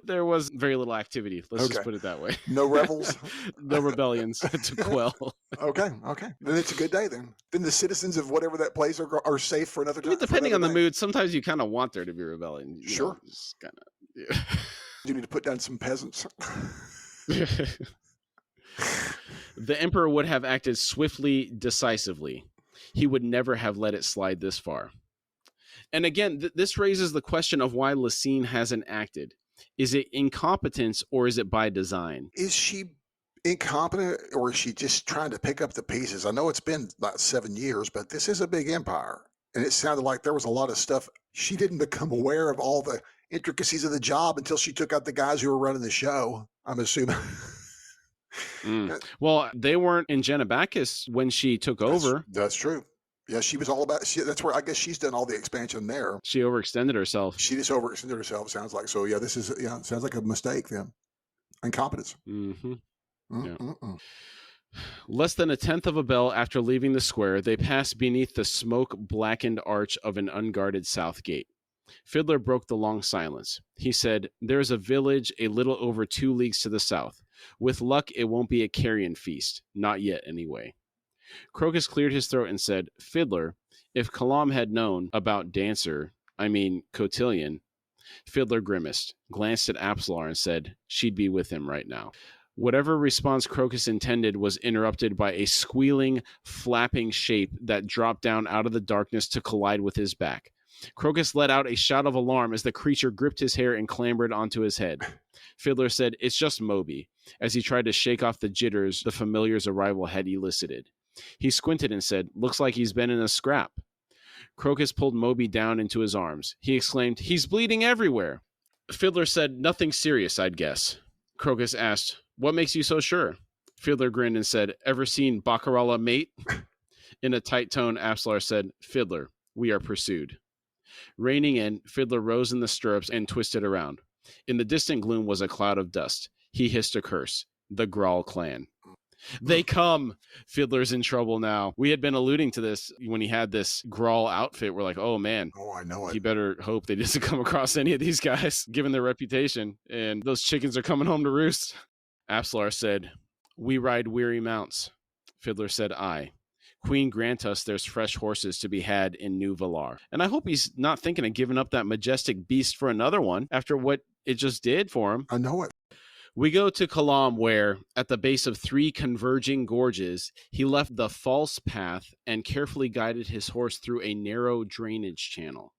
There was very little activity. Let's just put it that way. No rebels? No rebellions to quell. Okay. Then it's a good day then. Then the citizens of whatever that place are safe for another time. Depending on the mood, sometimes you kind of want there to be rebellion. Sure. You need to put down some peasants. The Emperor would have acted swiftly, decisively. He would never have let it slide this far. And again, this raises the question of why Lysine hasn't acted. Is it incompetence or is it by design? Is she incompetent or is she just trying to pick up the pieces? I know it's been about 7 years, but this is a big empire. And it sounded like there was a lot of stuff. She didn't become aware of all the intricacies of the job until she took out the guys who were running the show, I'm assuming. Well, they weren't in Genebacus when she took over. That's true. Yeah, she was all about. That's where I guess she's done all the expansion there. She overextended herself. She just overextended herself. Sounds like so. Yeah, this is it sounds like a mistake then. Incompetence. Mm-hmm. Yeah. Less than a tenth of a bell after leaving the square, they passed beneath the smoke-blackened arch of an unguarded south gate. Fiddler broke the long silence. He said, "There's a village a little over 2 leagues to the south. With luck, it won't be a carrion feast. Not yet, anyway." Crocus cleared his throat and said, "Fiddler, if Kalam had known about Cotillion." Fiddler grimaced, glanced at Apsalar, and said, "She'd be with him right now." Whatever response Crocus intended was interrupted by a squealing, flapping shape that dropped down out of the darkness to collide with his back. Crocus let out a shout of alarm as the creature gripped his hair and clambered onto his head. Fiddler said, "It's just Moby," as he tried to shake off the jitters the familiar's arrival had elicited. He squinted and said, "Looks like he's been in a scrap." Crocus pulled Moby down into his arms. He exclaimed, "He's bleeding everywhere." Fiddler said, "Nothing serious, I'd guess." Crocus asked, "What makes you so sure?" Fiddler grinned and said, "Ever seen Baccarella, mate?" In a tight tone, Apsalar said, "Fiddler, we are pursued." Reining in, Fiddler rose in the stirrups and twisted around. In the distant gloom was a cloud of dust. He hissed a curse. The Grawl clan. "They come!" Fiddler's in trouble now. We had been alluding to this when he had this Grawl outfit. We're like, oh man. Oh, I know it. He better hope they doesn't come across any of these guys, given their reputation. And those chickens are coming home to roost. Apsalar said, "We ride weary mounts." Fiddler said, "Aye. Queen grant us there's fresh horses to be had in New Valar." And I hope he's not thinking of giving up that majestic beast for another one after what it just did for him. I know it. We go to Kalam, where, at the base of 3 converging gorges, he left the false path and carefully guided his horse through a narrow drainage channel.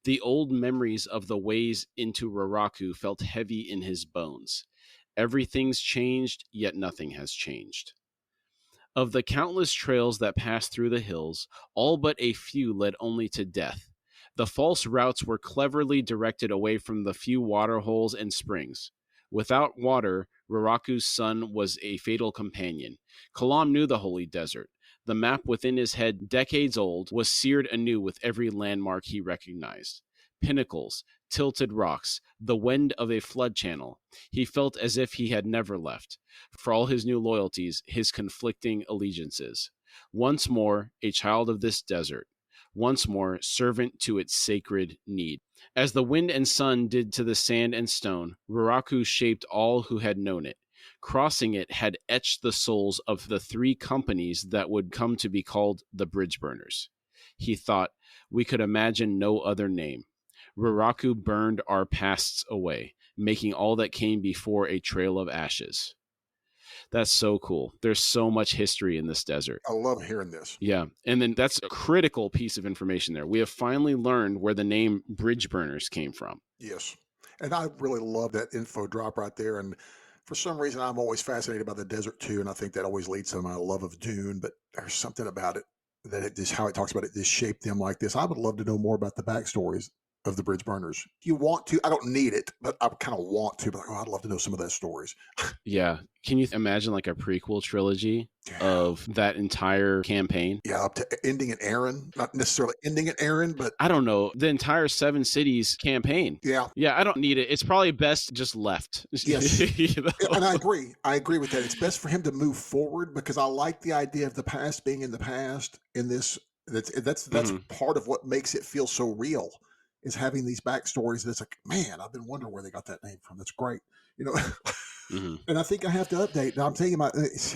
The old memories of the ways into Raraku felt heavy in his bones. Everything's changed, yet nothing has changed. Of the countless trails that passed through the hills, all but a few led only to death. The false routes were cleverly directed away from the few water holes and springs. Without water, Raraku's sun was a fatal companion. Kalam knew the holy desert. The map within his head, decades old, was seared anew with every landmark he recognized. Pinnacles, tilted rocks, the wind of a flood channel. He felt as if he had never left. For all his new loyalties, his conflicting allegiances. Once more, a child of this desert. Once more, servant to its sacred need. As the wind and sun did to the sand and stone, Raraku shaped all who had known it. Crossing it had etched the souls of the 3 companies that would come to be called the Bridge Burners. He thought, we could imagine no other name. Raraku burned our pasts away, making all that came before a trail of ashes. That's so cool. There's so much history in this desert. I love hearing this. Yeah. And then that's a critical piece of information there. We have finally learned where the name Bridge Burners came from. Yes. And I really love that info drop right there. And for some reason, I'm always fascinated by the desert too. And I think that always leads to my love of Dune. But there's something about it that it just how it talks about it just shaped them like this. I would love to know more about the backstories of the Bridge Burners. You want to? I don't need it, but I kind of want to. But I'd love to know some of those stories. Yeah. Can you imagine like a prequel trilogy of that entire campaign? Yeah, up to ending at Aaron. Not necessarily ending at Aaron, but I don't know. The entire 7 cities campaign. Yeah. Yeah, I don't need it. It's probably best just left. Yes. You know? And I agree. I agree with that. It's best for him to move forward because I like the idea of the past being in the past in this. That's part of what makes it feel so real. Is having these backstories that's like, man, I've been wondering where they got that name from. That's great. You know, And I think I have to update. Now I'm thinking about it's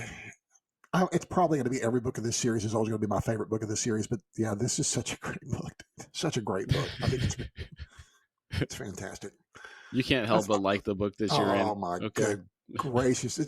probably going to be every book of this series is always going to be my favorite book of the series. But yeah, this is such a great book. Such a great book. I think it's fantastic. You can't help but like the book that you're in. Oh my good gracious!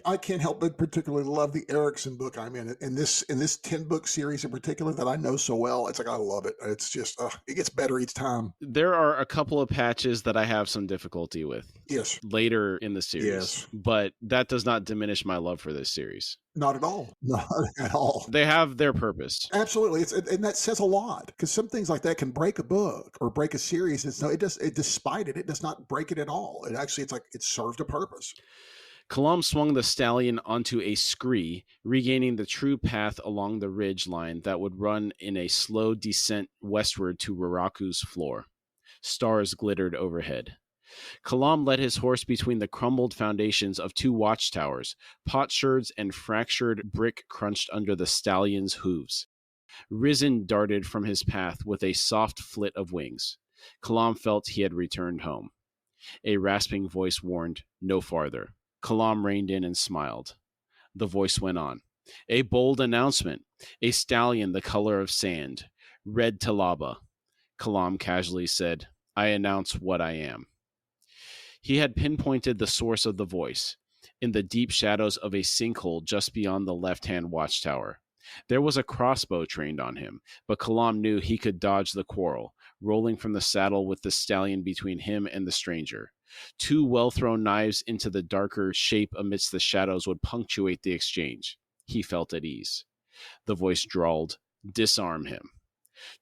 I can't help but particularly love the Erikson book I'm in this 10-book series in particular that I know so well. It's like I love it. It's just it gets better each time. There are a couple of patches that I have some difficulty with. Yes. Later in the series. Yes. But that does not diminish my love for this series. Not at all. Not at all. They have their purpose. Absolutely. And that says a lot because some things like that can break a book or break a series. Despite it does not break it at all. It's like it served a purpose. Kalam swung the stallion onto a scree, regaining the true path along the ridge line that would run in a slow descent westward to Raraku's floor. Stars glittered overhead. Kalam led his horse between the crumbled foundations of 2 watchtowers. Potsherds and fractured brick crunched under the stallion's hooves. Risen darted from his path with a soft flit of wings. Kalam felt he had returned home. A rasping voice warned, "No farther." Kalam reined in and smiled. The voice went on. "A bold announcement. A stallion the color of sand. Red Talaba." Kalam casually said, "I announce what I am." He had pinpointed the source of the voice. in the deep shadows of a sinkhole just beyond the left-hand watchtower. There was a crossbow trained on him, but Kalam knew he could dodge the quarrel, rolling from the saddle with the stallion between him and the stranger. 2 well-thrown knives into the darker shape amidst the shadows would punctuate the exchange. He felt at ease. The voice drawled, "Disarm him."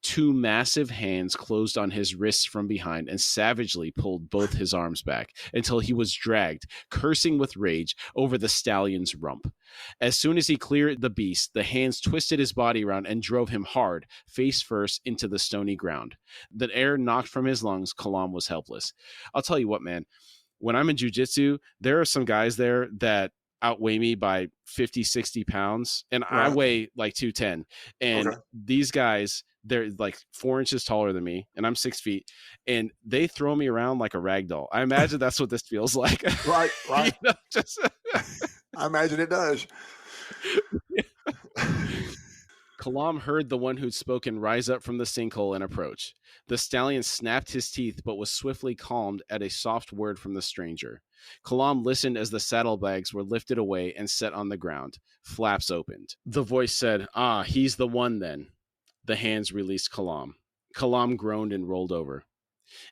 2 massive hands closed on his wrists from behind and savagely pulled both his arms back until he was dragged, cursing with rage, over the stallion's rump. As soon as he cleared the beast, the hands twisted his body around and drove him hard, face first, into the stony ground. The air knocked from his lungs. Kalam was helpless. I'll tell you what, man. When I'm in jiu-jitsu, there are some guys there that outweigh me by 50, 60 pounds, and I weigh like 210. And these guys, they're like 4 inches taller than me, and I'm 6 feet, and they throw me around like a rag doll. I imagine that's what this feels like. Right. You know, I imagine it does. Kalam heard the one who'd spoken rise up from the sinkhole and approach. The stallion snapped his teeth, but was swiftly calmed at a soft word from the stranger. Kalam listened as the saddlebags were lifted away and set on the ground. Flaps opened. The voice said, "Ah, he's the one then." The hands released Kalam. Kalam groaned and rolled over.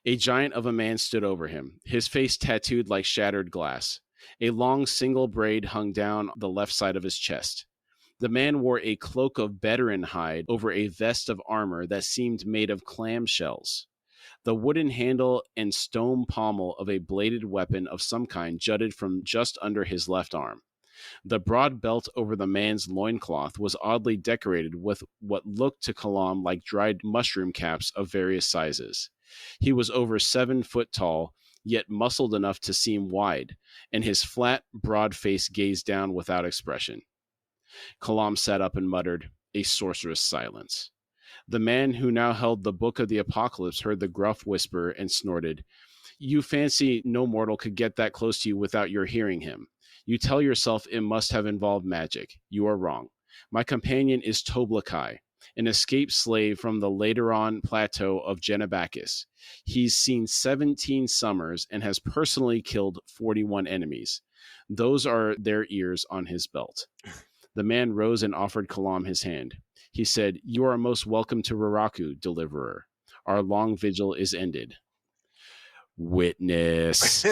A giant of a man stood over him, his face tattooed like shattered glass. A long single braid hung down the left side of his chest. The man wore a cloak of veteran hide over a vest of armor that seemed made of clam shells. The wooden handle and stone pommel of a bladed weapon of some kind jutted from just under his left arm. The broad belt over the man's loincloth was oddly decorated with what looked to Kalam like dried mushroom caps of various sizes. He was over 7 foot tall, yet muscled enough to seem wide, and his flat, broad face gazed down without expression. Kalam sat up and muttered, "A sorcerous silence." The man who now held the Book of the Apocalypse heard the gruff whisper and snorted, "You fancy no mortal could get that close to you without your hearing him. You tell yourself it must have involved magic. You are wrong. My companion is Toblakai, an escaped slave from the Lateran plateau of Genabakis. He's seen 17 summers and has personally killed 41 enemies. Those are their ears on his belt." The man rose and offered Kalam his hand. He said, "You are most welcome to Raraku, deliverer. Our long vigil is ended." Witness.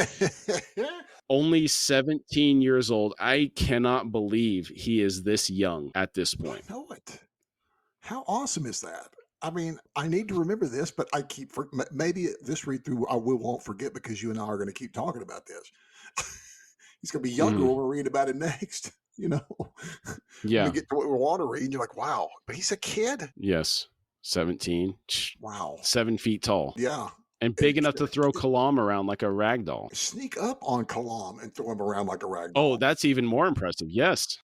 Only 17 years old. I cannot believe he is this young at this point. I know it. How awesome is that? I mean, I need to remember this, but I keep maybe this read through I won't forget because you and I are going to keep talking about this. He's going to be younger when we read about it next. You know, yeah. When we get to what we want to read, and you're like, wow, but he's a kid. Yes, 17. Wow, 7 feet tall. Yeah, and big enough to throw Kalam around like a rag doll. Sneak up on Kalam and throw him around like a rag doll. Oh, that's even more impressive. Yes.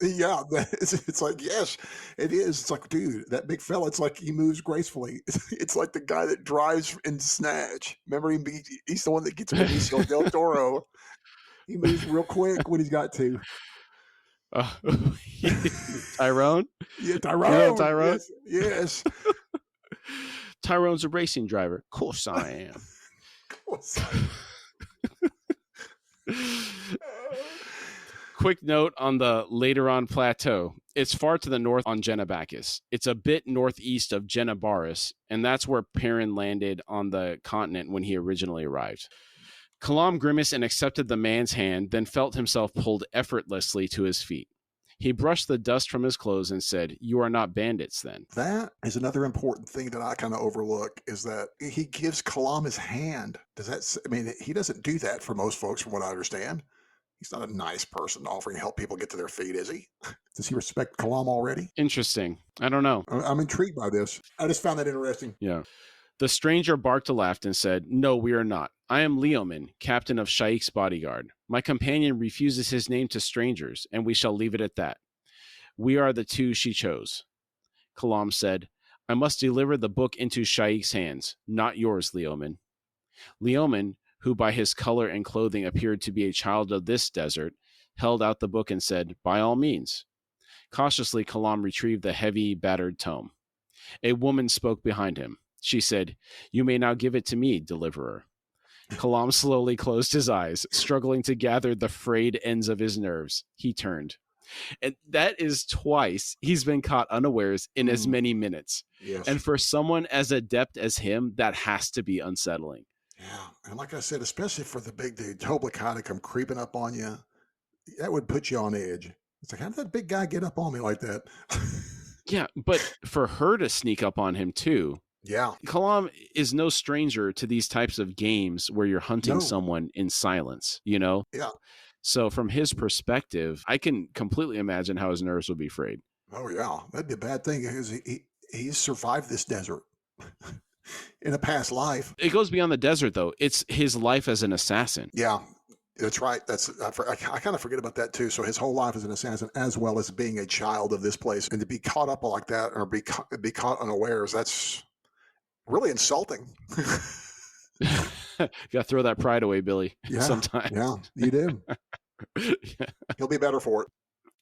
Yeah, it's like, yes, it is. It's like, dude, that big fella, it's like he moves gracefully. It's like the guy that drives in Snatch. Remember, he's the one that gets Benicio del Toro. He moves real quick when he's got to. Tyrone? Yeah, Tyrone. You know Tyrone? Yes. Tyrone's a racing driver. Of course I am. Of course I am. Quick note on the Lateran Plateau. It's far to the north on Genabakis. It's a bit northeast of Genabaris, and that's where Perrin landed on the continent when he originally arrived. Kalam grimaced and accepted the man's hand, then felt himself pulled effortlessly to his feet. He brushed the dust from his clothes and said, "You are not bandits, then." That is another important thing that I kind of overlook, is that he gives Kalam his hand. He doesn't do that for most folks, from what I understand. He's not a nice person offering to help people get to their feet, is he? Does he respect Kalam already? Interesting. I don't know. I'm intrigued by this. I just found that interesting. Yeah. The stranger barked a laugh and said, "No, we are not. I am Leoman, captain of Shaik's bodyguard. My companion refuses his name to strangers, and we shall leave it at that. We are the two she chose." Kalam said, "I must deliver the book into Shaik's hands, not yours, Leoman." Leoman, who by his color and clothing appeared to be a child of this desert, held out the book and said, "By all means." Cautiously, Kalam retrieved the heavy, battered tome. A woman spoke behind him. She said, "You may now give it to me, deliverer." Kalam slowly closed his eyes, struggling to gather the frayed ends of his nerves. He turned. And that is twice he's been caught unawares in as many minutes. Yes. And for someone as adept as him, that has to be unsettling. Yeah. And like I said, especially for the big dude, Toblerone to come creeping up on you, that would put you on edge. It's like, how did that big guy get up on me like that? Yeah, but for her to sneak up on him too. Yeah. Kalam is no stranger to these types of games where you're hunting someone in silence, you know? Yeah. So from his perspective, I can completely imagine how his nerves would be frayed. Oh, yeah. That'd be a bad thing because he survived this desert in a past life. It goes beyond the desert, though. It's his life as an assassin. Yeah. That's right. I kind of forget about that too. So his whole life as an assassin, as well as being a child of this place, and to be caught up like that or be caught unawares, that's really insulting. You got to throw that pride away, Billy. Yeah, sometimes. Yeah, you do. Yeah. He'll be better for it.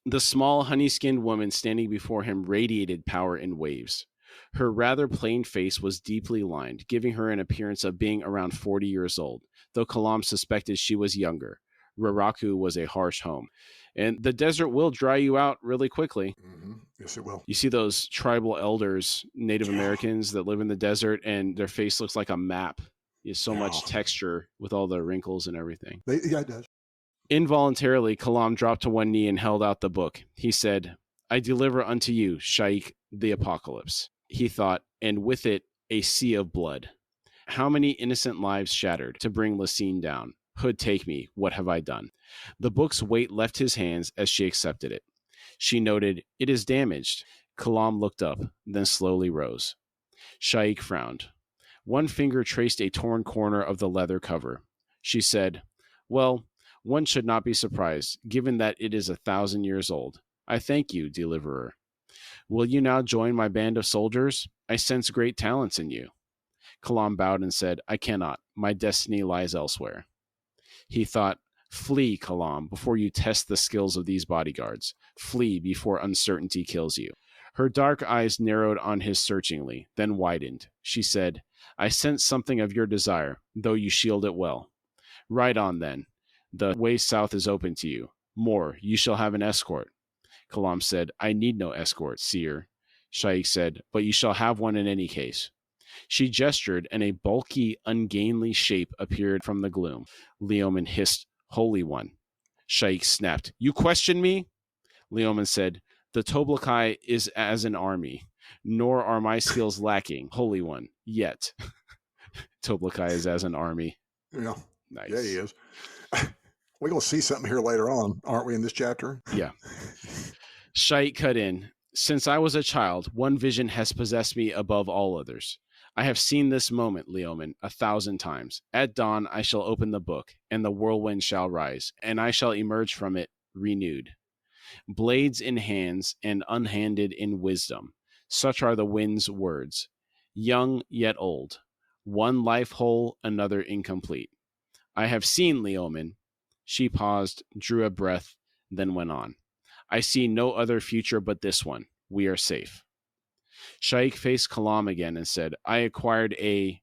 The small, honey-skinned woman standing before him radiated power in waves. Her rather plain face was deeply lined, giving her an appearance of being around 40 years old, though Kalam suspected she was younger. Raraku was a harsh home. And the desert will dry you out really quickly. Mm-hmm. Yes, it will. You see those tribal elders, Native Americans that live in the desert, and their face looks like a map. There's so much texture with all the wrinkles and everything. Yeah, it does. Involuntarily, Kalam dropped to one knee and held out the book. He said, I deliver unto you, Shaikh, the apocalypse. He thought, and with it, a sea of blood. How many innocent lives shattered to bring Lasine down? Hood, take me. What have I done? The book's weight left his hands as she accepted it. She noted, it is damaged. Kalam looked up, then slowly rose. Shaikh frowned. One finger traced a torn corner of the leather cover. She said, well, one should not be surprised, given that it is 1,000 years old. I thank you, deliverer. Will you now join my band of soldiers? I sense great talents in you. Kalam bowed and said, I cannot. My destiny lies elsewhere. He thought, flee, Kalam, before you test the skills of these bodyguards. Flee before uncertainty kills you. Her dark eyes narrowed on his searchingly, then widened. She said, I sense something of your desire, though you shield it well. Ride on, then. The way south is open to you. More, you shall have an escort. Kalam said, I need no escort, seer. Shaikh said, but you shall have one in any case. She gestured, and a bulky, ungainly shape appeared from the gloom. Leoman hissed, Holy One. Shaikh snapped, You question me? Leoman said, The Toblakai is as an army, nor are my skills lacking, Holy One, yet. Toblakai is as an army. Yeah. Nice. Yeah, he is. We're going to see something here later on, aren't we, in this chapter? Yeah. Shaikh cut in. Since I was a child, one vision has possessed me above all others. I have seen this moment, Leoman, 1,000 times. At dawn I shall open the book, and the whirlwind shall rise, and I shall emerge from it renewed. Blades in hands and unhanded in wisdom. Such are the wind's words. Young yet old. One life whole, another incomplete. I have seen, Leoman. She paused, drew a breath, then went on. I see no other future but this one. We are safe. Shaikh faced Kalam again and said, I acquired a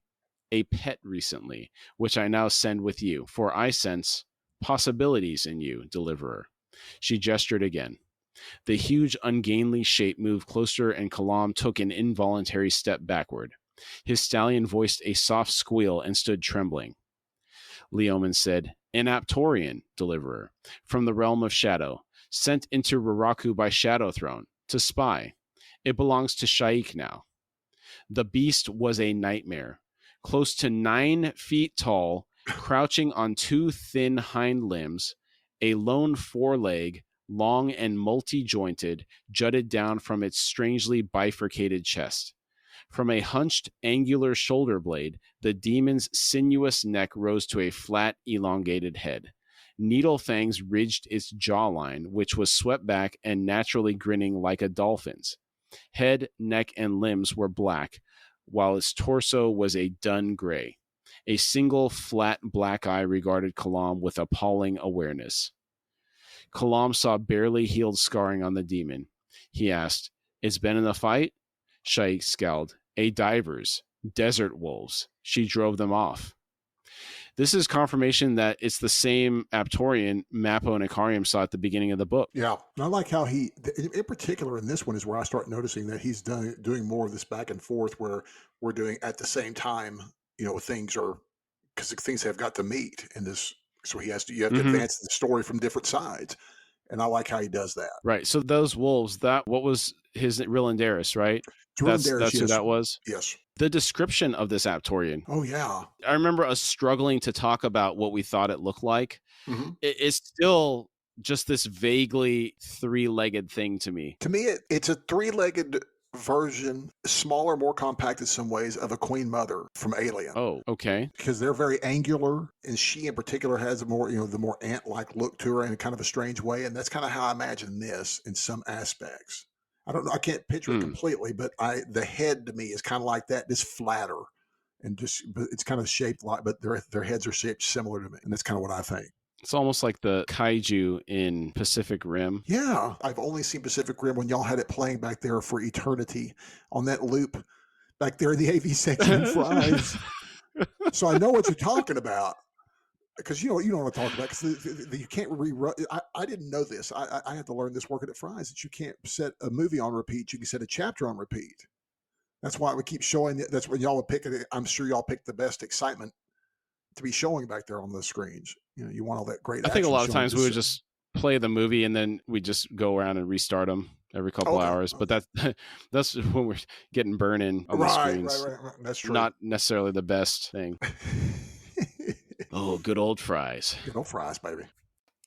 pet recently, which I now send with you, for I sense possibilities in you, deliverer. She gestured again. The huge, ungainly shape moved closer, and Kalam took an involuntary step backward. His stallion voiced a soft squeal and stood trembling. Leoman said, An Aptorian, deliverer, from the realm of shadow, sent into Raraku by Shadow Throne, to spy. It belongs to Shaikh now. The beast was a nightmare, close to 9 feet tall, crouching on 2 thin hind limbs, a lone foreleg, long and multi-jointed, jutted down from its strangely bifurcated chest. From a hunched, angular shoulder blade, the demon's sinuous neck rose to a flat, elongated head. Needle fangs ridged its jawline, which was swept back and naturally grinning like a dolphin's. Head, neck, and limbs were black, while its torso was a dun gray. A single, flat black eye regarded Kalam with appalling awareness. Kalam saw barely healed scarring on the demon. He asked, It's been in a fight? Shaikh scowled. A divers, desert wolves. She drove them off. This is confirmation that it's the same Aptorian Mappo and Ikariam saw at the beginning of the book. Yeah. And I like how he, in particular in this one, is where I start noticing that he's doing more of this back and forth where we're doing at the same time, things are, because things have got to meet in this. So you have to advance the story from different sides. And I like how he does that. Right. So those wolves, what was his Rilandaris, right? That's who that was? Yes. The description of this Aptorian. Oh, yeah. I remember us struggling to talk about what we thought it looked like. Mm-hmm. It's still just this vaguely three-legged thing to me. To me, it's a three-legged version, smaller, more compact in some ways, of a Queen Mother from Alien. Oh, okay. Because they're very angular, and she in particular has a more, the more ant-like look to her in kind of a strange way, and that's kind of how I imagine this in some aspects. I don't know, I can't picture it completely, but the head to me is kind of like that, just flatter, and but it's kind of shaped like, but their heads are shaped similar to me, and that's kind of what I think. It's almost like the kaiju in Pacific Rim. Yeah, I've only seen Pacific Rim when y'all had it playing back there for eternity on that loop back there in the AV section of Fry's. So I know what you're talking about, because you know what I'm talking about, because you can't rerun. I didn't know this. I had to learn this working at Fry's, that you can't set a movie on repeat. You can set a chapter on repeat. That's why we keep showing it. That's when y'all would pick it. I'm sure y'all picked the best excitement to be showing back there on the screens. You want all that great. I think a lot of times we would just play the movie and then we just go around and restart them every couple hours. But that's when we're getting burn-in on the screens. Right. That's true. Not necessarily the best thing. Oh, good old Fry's. Good old Fry's, baby.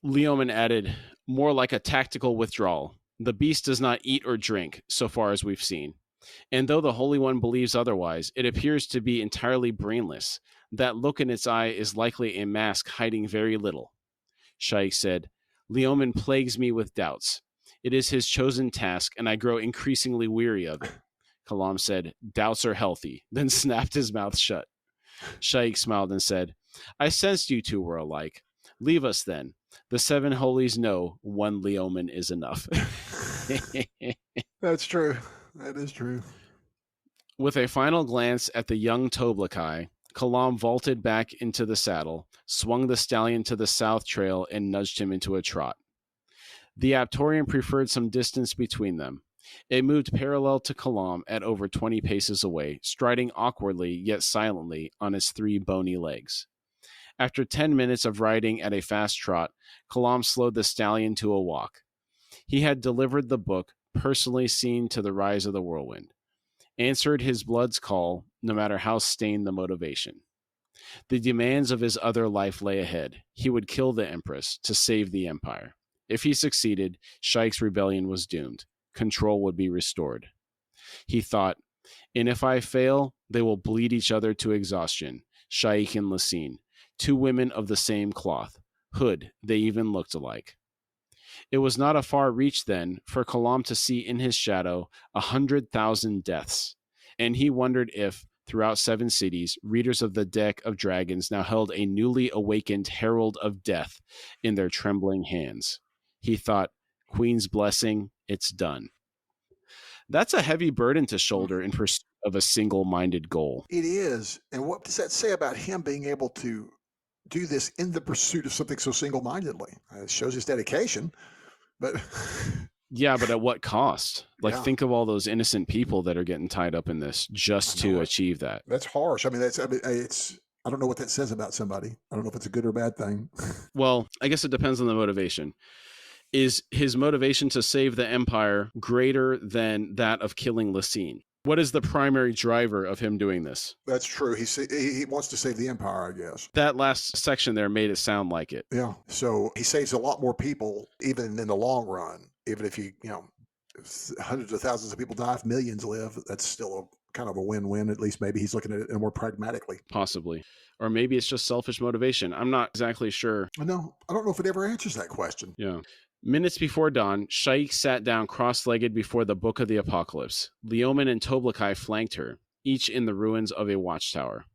Leoman added, more like a tactical withdrawal. The beast does not eat or drink, so far as we've seen. And though the Holy One believes otherwise, it appears to be entirely brainless. That look in its eye is likely a mask hiding very little. Shaikh said, Leoman plagues me with doubts. It is his chosen task, and I grow increasingly weary of it. Kalam said, doubts are healthy, then snapped his mouth shut. Shaikh smiled and said, I sensed you two were alike. Leave us then. The seven holies know one Leoman is enough. That's true. That is true. With a final glance at the young Toblakai, Kalam vaulted back into the saddle, swung the stallion to the south trail, and nudged him into a trot. The Aptorian preferred some distance between them. It moved parallel to Kalam at over 20 paces away, striding awkwardly yet silently on its three bony legs. After 10 minutes of riding at a fast trot, Kalam slowed the stallion to a walk. He had delivered the book, personally seen to the rise of the whirlwind, answered his blood's call, no matter how stained the motivation. The demands of his other life lay ahead. He would kill the Empress to save the Empire. If he succeeded, Shaikh's rebellion was doomed. Control would be restored. He thought, and if I fail, they will bleed each other to exhaustion. Shaikh and Lasine, two women of the same cloth. Hood, they even looked alike. It was not a far reach then for Kalam to see in his shadow 100,000 deaths, and he wondered if, throughout 7 cities, readers of the Deck of Dragons now held a newly awakened herald of death in their trembling hands. He thought, Queen's blessing, it's done. That's a heavy burden to shoulder in pursuit of a single-minded goal. It is. And what does that say about him being able to do this in the pursuit of something so single-mindedly? It shows his dedication, but... Yeah, but at what cost? Think of all those innocent people that are getting tied up in this just to achieve that. That's harsh. I mean, it's... I don't know what that says about somebody. I don't know if it's a good or bad thing. Well, I guess it depends on the motivation. Is his motivation to save the Empire greater than that of killing Lasine? What is the primary driver of him doing this? That's true. He wants to save the Empire, I guess. That last section there made it sound like it. Yeah. So he saves a lot more people, even in the long run. Even if hundreds of thousands of people die, if millions live, that's still a kind of a win-win. At least maybe he's looking at it more pragmatically. Possibly. Or maybe it's just selfish motivation. I'm not exactly sure. I don't know if it ever answers that question. Yeah. Minutes before dawn, Shaikh sat down cross-legged before the Book of the Apocalypse. Leoman and Toblakai flanked her, each in the ruins of a watchtower.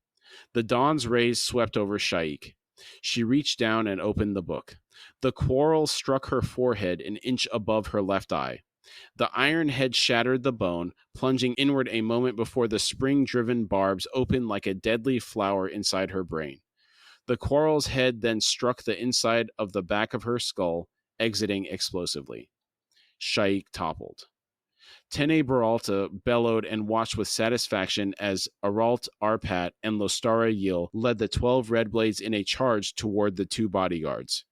The dawn's rays swept over Shaikh. She reached down and opened the book. The quarrel struck her forehead an inch above her left eye. The iron head shattered the bone, plunging inward a moment before the spring-driven barbs opened like a deadly flower inside her brain. The quarrel's head then struck the inside of the back of her skull, exiting explosively. Shaik toppled. Tene Beralta bellowed and watched with satisfaction as Aralt Arpat and Lostara Yil led the 12 Red Blades in a charge toward the 2 bodyguards.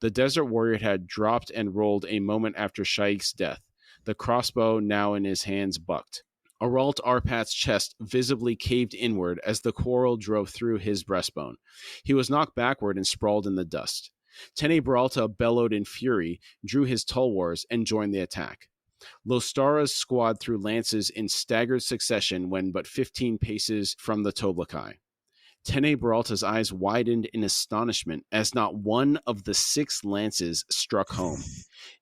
The Desert Warrior had dropped and rolled a moment after Shaik's death. The crossbow, now in his hands, bucked. Aralt Arpat's chest visibly caved inward as the quarrel drove through his breastbone. He was knocked backward and sprawled in the dust. Tene Beralta bellowed in fury, drew his tulwars, and joined the attack. Lostara's squad threw lances in staggered succession when but 15 paces from the Toblakai. Tene Beralta's eyes widened in astonishment as not one of the 6 lances struck home.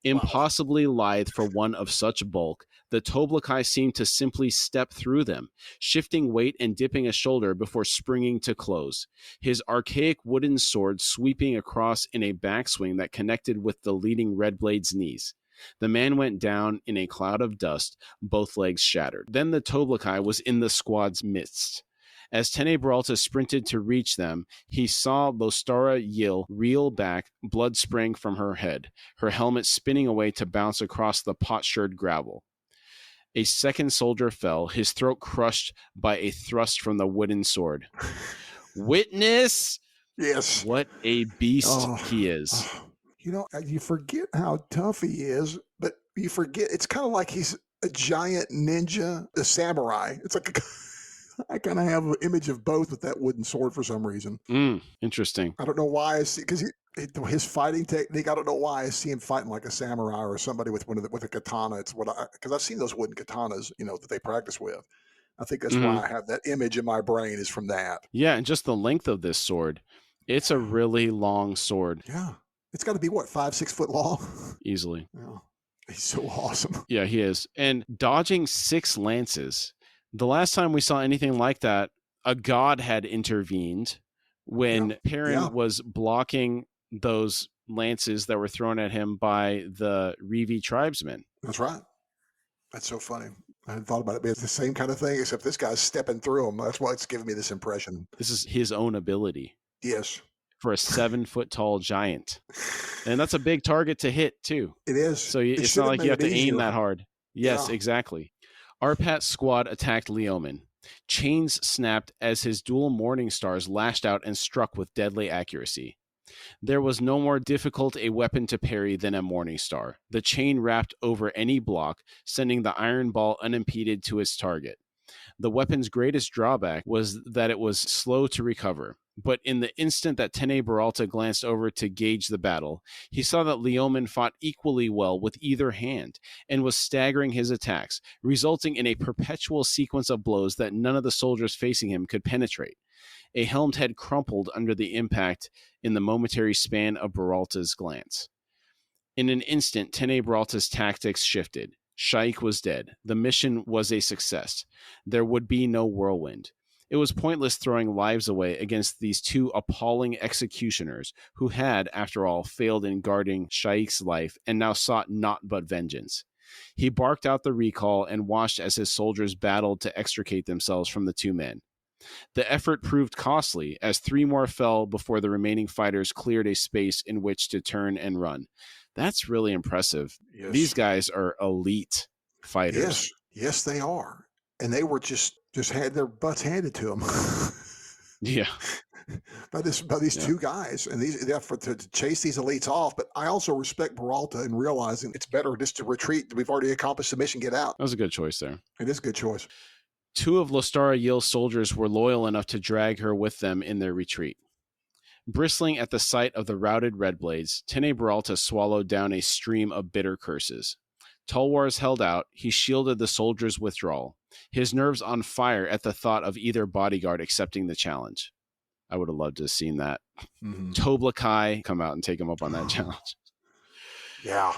Impossibly lithe for one of such bulk, the Toblakai seemed to simply step through them, shifting weight and dipping a shoulder before springing to close, his archaic wooden sword sweeping across in a backswing that connected with the leading Red Blade's knees. The man went down in a cloud of dust, both legs shattered. Then the Toblakai was in the squad's midst. As Tene Beralta sprinted to reach them, he saw Lostara Yil reel back, blood spraying from her head, her helmet spinning away to bounce across the potsherd gravel. A second soldier fell, his throat crushed by a thrust from the wooden sword. Witness! Yes. What a beast he is. You know, you forget how tough he is, but you forget it's kind of like he's a giant ninja, a samurai. It's like I kind of have an image of both with that wooden sword for some reason. Interesting. I don't know why I see, because his fighting technique, I don't know why I see him fighting like a samurai or somebody with with a katana. It's because I've seen those wooden katanas, that they practice with. I think that's why I have that image in my brain is from that. Yeah, and just the length of this sword. It's a really long sword. Yeah. It's got to be, 5-6 foot long? Easily. Yeah. He's so awesome. Yeah, he is. And dodging 6 lances. The last time we saw anything like that, a god had intervened when Perrin was blocking those lances that were thrown at him by the Revi tribesmen. That's right. That's so funny. I hadn't thought about it, but it's the same kind of thing, except this guy's stepping through them. That's why it's giving me this impression. This is his own ability. Yes. For a 7-foot-tall giant. And that's a big target to hit, too. It is. So it's not like you have to aim that hard. Yes, exactly. Arpat's squad attacked Leoman. Chains snapped as his dual morning stars lashed out and struck with deadly accuracy. There was no more difficult a weapon to parry than a morning star. The chain wrapped over any block, sending the iron ball unimpeded to its target. The weapon's greatest drawback was that it was slow to recover. But in the instant that Tene Beralta glanced over to gauge the battle, he saw that Leoman fought equally well with either hand and was staggering his attacks, resulting in a perpetual sequence of blows that none of the soldiers facing him could penetrate. A helmed head crumpled under the impact in the momentary span of Beralta's glance. In an instant, Tene Beralta's tactics shifted. Shaik was dead. The mission was a success. There would be no whirlwind. It was pointless throwing lives away against these 2 appalling executioners who had, after all, failed in guarding Shaik's life and now sought naught but vengeance. He barked out the recall and watched as his soldiers battled to extricate themselves from the 2 men. The effort proved costly, as 3 more fell before the remaining fighters cleared a space in which to turn and run. That's really impressive. Yes. These guys are elite fighters. Yes, they are. And they were just had their butts handed to them. Yeah. by these 2 guys, and the effort to chase these elites off. But I also respect Beralta in realizing it's better just to retreat. We've already accomplished the mission. Get out. That was a good choice there. It is a good choice. 2 of Lostara Yil's soldiers were loyal enough to drag her with them in their retreat. Bristling at the sight of the routed Red Blades, Tene Beralta swallowed down a stream of bitter curses. Tulwars held out. He shielded the soldiers' withdrawal, his nerves on fire at the thought of either bodyguard accepting the challenge. I would have loved to have seen that. Toblakai come out and take him up on that challenge. Yeah.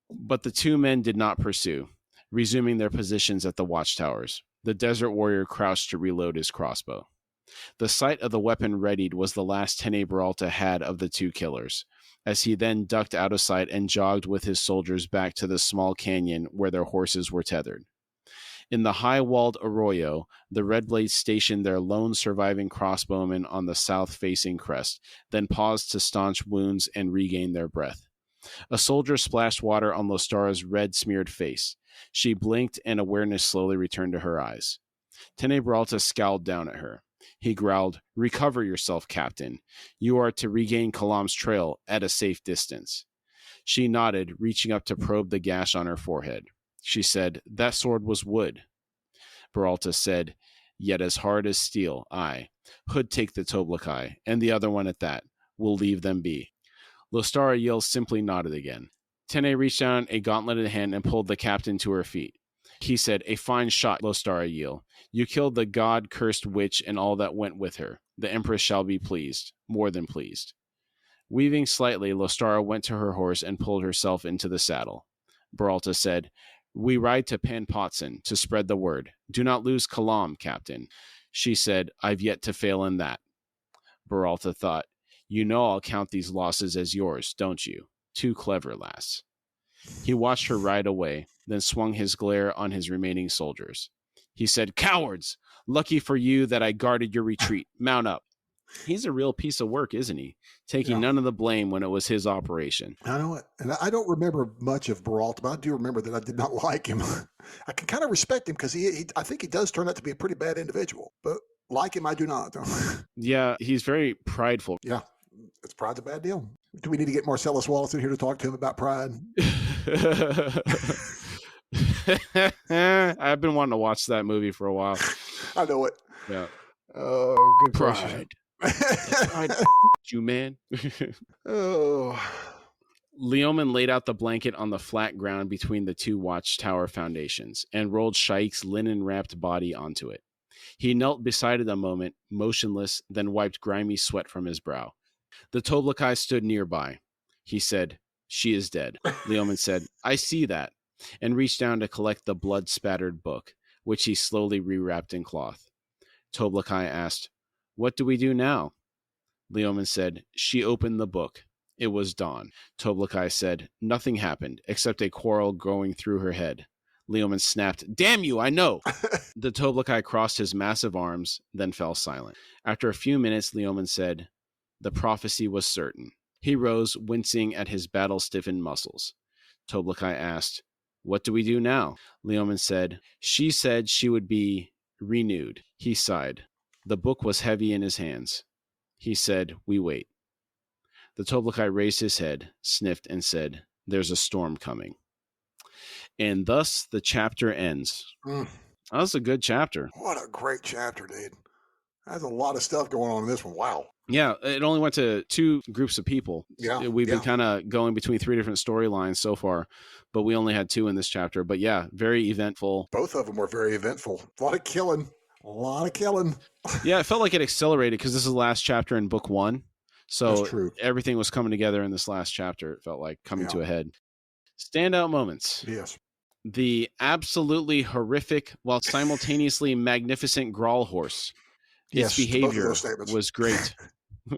But the 2 men did not pursue, resuming their positions at the watchtowers. The Desert Warrior crouched to reload his crossbow. The sight of the weapon readied was the last Tene Beralta had of the 2 killers, as he then ducked out of sight and jogged with his soldiers back to the small canyon where their horses were tethered. In the high-walled arroyo, the Red Blades stationed their lone surviving crossbowmen on the south-facing crest, then paused to staunch wounds and regain their breath. A soldier splashed water on Lostara's red-smeared face. She blinked, and awareness slowly returned to her eyes. Tenebralta scowled down at her. He growled, "Recover yourself, Captain. You are to regain Kalam's trail at a safe distance." She nodded, reaching up to probe the gash on her forehead. She said, "That sword was wood." Beralta said, "Yet as hard as steel, aye. Hood take the Toblakai, and the other one at that. We'll leave them be." Lostara Yil simply nodded again. Tene reached down a gauntleted hand and pulled the captain to her feet. He said, "A fine shot, Lostara Yil. You killed the god-cursed witch and all that went with her. The Empress shall be pleased, more than pleased." Weaving slightly, Lostara went to her horse and pulled herself into the saddle. Beralta said, "We ride to Panpotson to spread the word. Do not lose Kalam, Captain." She said, "I've yet to fail in that." Beralta thought, "You know I'll count these losses as yours, don't you? Too clever, lass." He watched her ride away, then swung his glare on his remaining soldiers. He said, "Cowards! Lucky for you that I guarded your retreat. Mount up." He's a real piece of work, isn't he? Taking none of the blame when it was his operation. I know it. And I don't remember much of Beralta, but I do remember that I did not like him. I can kind of respect him because I think he does turn out to be a pretty bad individual. But like him, I do not. Yeah, he's very prideful. Yeah, it's pride's a bad deal. Do we need to get Marcellus Wallace in here to talk to him about pride? I've been wanting to watch that movie for a while. I know it. Yeah. Oh, good Pride. Pride, you man. Oh. Leoman laid out the blanket on the flat ground between the two watchtower foundations and rolled Shaik's linen-wrapped body onto it. He knelt beside it a moment, motionless, then wiped grimy sweat from his brow. The Toblakai stood nearby. He said, "She is dead." Leoman said, "I see that," and reached down to collect the blood-spattered book, which he slowly rewrapped in cloth. Toblakai asked, "What do we do now?" Leoman said, "She opened the book. It was dawn." Toblakai said, "Nothing happened, except a quarrel going through her head." Leoman snapped, "Damn you, I know!" The Toblakai crossed his massive arms, then fell silent. After a few minutes, Leoman said, "The prophecy was certain." He rose, wincing at his battle-stiffened muscles. Toblakai asked, "What do we do now?" Leoman said, "She said she would be renewed." He sighed. The book was heavy in his hands. He said, "We wait." The Toblakai raised his head, sniffed, and said, "There's a storm coming." And thus the chapter ends. That was a good chapter. What a great chapter, dude. There's a lot of stuff going on in this one. Wow. Yeah, it only went to 2 groups of people. Yeah, We've been kind of going between 3 different storylines so far, but we only had 2 in this chapter. But yeah, very eventful. Both of them were very eventful. A lot of killing. Yeah, it felt like it accelerated because this is the last chapter in book 1. So That's true. Everything was coming together in this last chapter. It felt like coming to a head. Standout moments. Yes. The absolutely horrific while simultaneously magnificent Grawl horse. Its behavior was great.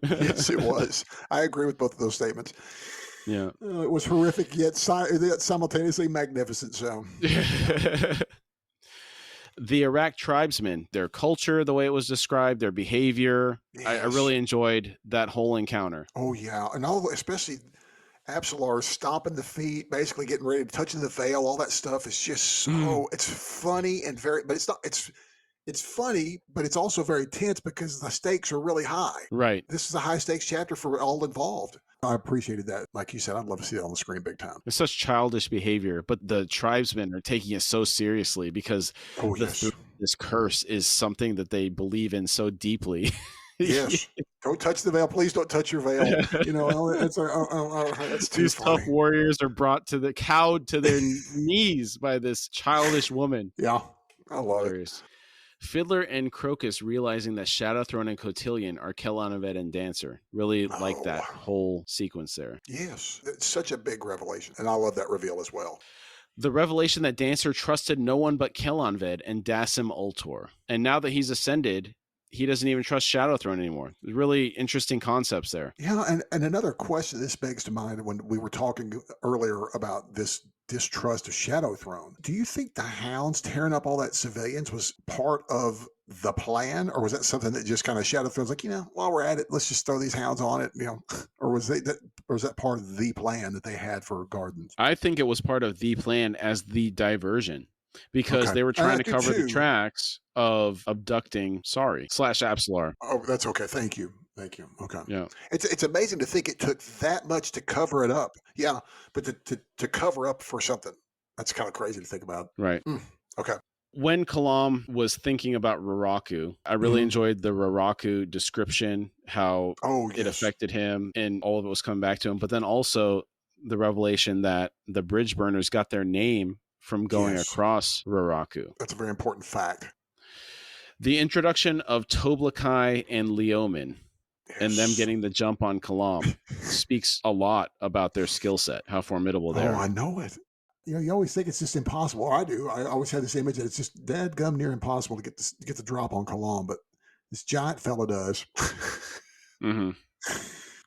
Yes, it was. I agree with both of those statements. Yeah. It was horrific yet simultaneously magnificent. So. The Iraq tribesmen, their culture, the way it was described, their behavior. Yes. I really enjoyed that whole encounter. Oh, yeah. And especially Absalar stomping the feet, basically getting ready to touch the veil, all that stuff is just so, it's funny and but it's funny, but it's also very tense because the stakes are really high. Right. This is a high stakes chapter for all involved. I appreciated that. Like you said, I'd love to see it on the screen big time. It's such childish behavior, but the tribesmen are taking it so seriously because this curse is something that they believe in so deeply. Yes. Don't touch the veil. Please don't touch your veil. You know, it's too These funny. tough warriors are cowed to their knees by this childish woman. Yeah. I love it. Fiddler and Crocus realizing that Shadowthrone and Cotillion are Kelanavet and Dancer. Really like that whole sequence there. Yes. It's such a big revelation. And I love that reveal as well. The revelation that Dancer trusted no one but Kellanved and Dasim Ultor. And now that he's ascended, he doesn't even trust Shadowthrone anymore. Really interesting concepts there. Yeah, and another question this begs to mind when we were talking earlier about this distrust of Shadow Throne. Do you think the Hounds tearing up all that civilians was part of the plan, or was that something that just kind of Shadow Throne's like, while we're at it, let's just throw these Hounds on it, or was that part of the plan that they had for Gardens? I think it was part of the plan as the diversion, because they were trying to cover the tracks of abducting /Apsalar. Oh, that's okay. Thank you. Okay. Yeah. It's amazing to think it took that much to cover it up. Yeah, but to cover up for something, that's kind of crazy to think about. Right. Okay. When Kalam was thinking about Raraku, I really enjoyed the Raraku description, how it affected him, and all of it was coming back to him. But then also the revelation that the bridge burners got their name from going across Raraku. That's a very important fact. The introduction of Toblakai and Leomin and them getting the jump on Kalam speaks a lot about their skill set, how formidable they are. Oh, I know it. You always think it's just impossible. I do. I always have this image that it's just dadgum near impossible to get the drop on Kalam, but this giant fella does.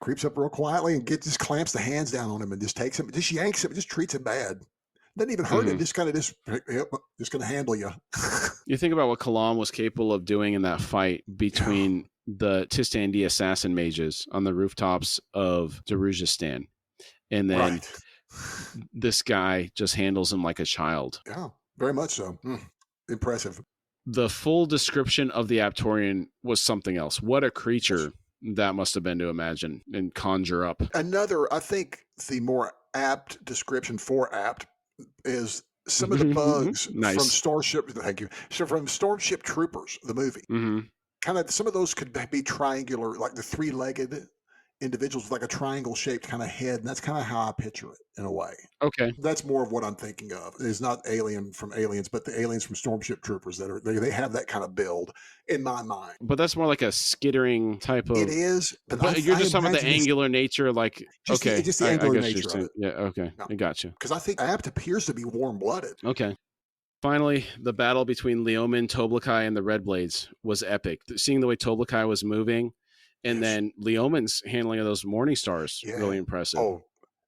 Creeps up real quietly and just clamps the hands down on him and just takes him, just yanks him, just treats him bad. Doesn't even hurt him. Just kind of just going to handle you. You think about what Kalam was capable of doing in that fight between the Tistandi assassin mages on the rooftops of Darujistan, and then this guy just handles him like a child. Yeah, very much so. Impressive. The full description of the Aptorian was something else. What a creature that must have been to imagine and conjure up. Another, I think the more apt description for apt is some of the bugs from Starship. Thank you. So from Starship Troopers, the movie, kind of some of those could be triangular, like the three-legged individuals with like a triangle-shaped kind of head, and that's kind of how I picture it in a way. Okay, that's more of what I'm thinking of. It's not Alien from Aliens, but the aliens from Stormship Troopers that are they have that kind of build in my mind. But that's more like a skittering type of. It is, but you're just talking about the angular nature, like just the angular nature of it. Yeah, okay, I got you. Because I think Apt appears to be warm-blooded. Okay. Finally, the battle between Leomin, Toblakai, and the Red Blades was epic. Seeing the way Toblakai was moving, and then Leomin's handling of those Morning Stars, really impressive. Oh,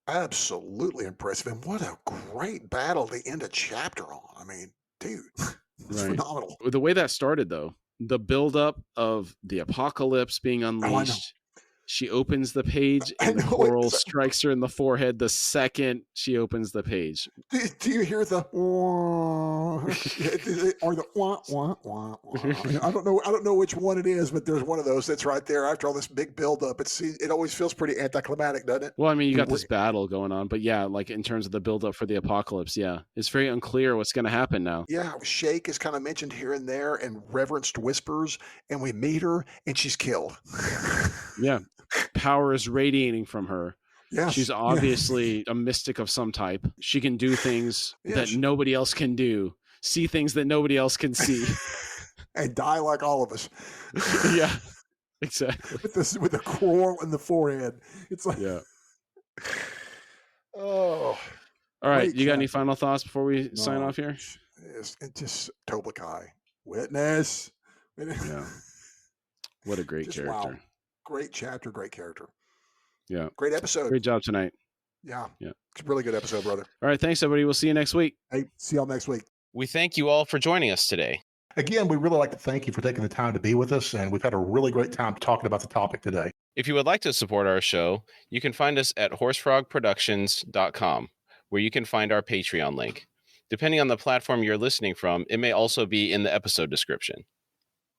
absolutely impressive. And what a great battle to end a chapter on. I mean, dude, it's phenomenal. The way that started, though, the buildup of the apocalypse being unleashed. She opens the page and Coral strikes her in the forehead the second she opens the page. Do you hear the or the wah, wah, wah, wah? I don't know which one it is, but there's one of those that's right there after all this big buildup. It always feels pretty anticlimactic, doesn't it? Well, I mean, you got this battle going on, but yeah, like in terms of the buildup for the apocalypse, it's very unclear what's going to happen now. Yeah, Shake is kind of mentioned here and there and reverenced whispers, and we meet her and she's killed. Yeah. Power is radiating from her. Yes. She's obviously a mystic of some type. She can do things that nobody else can do, see things that nobody else can see. And die like all of us. Yeah, exactly. With a coral in the forehead. It's like... Yeah. Oh. All right, you got any final thoughts before we sign off here? It's just Toblakai. Witness. Yeah. What a great character. Wow. Great chapter, great character. Yeah. Great episode. Great job tonight. Yeah. It's a really good episode, brother. All right. Thanks, everybody. We'll see you next week. Hey, see y'all next week. We thank you all for joining us today. Again, we really like to thank you for taking the time to be with us, and we've had a really great time talking about the topic today. If you would like to support our show, you can find us at horsefrogproductions.com, where you can find our Patreon link. Depending on the platform you're listening from, it may also be in the episode description.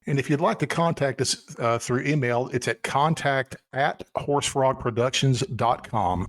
And if you'd like to contact us through email, it's at contact@horsefrogproductions.com.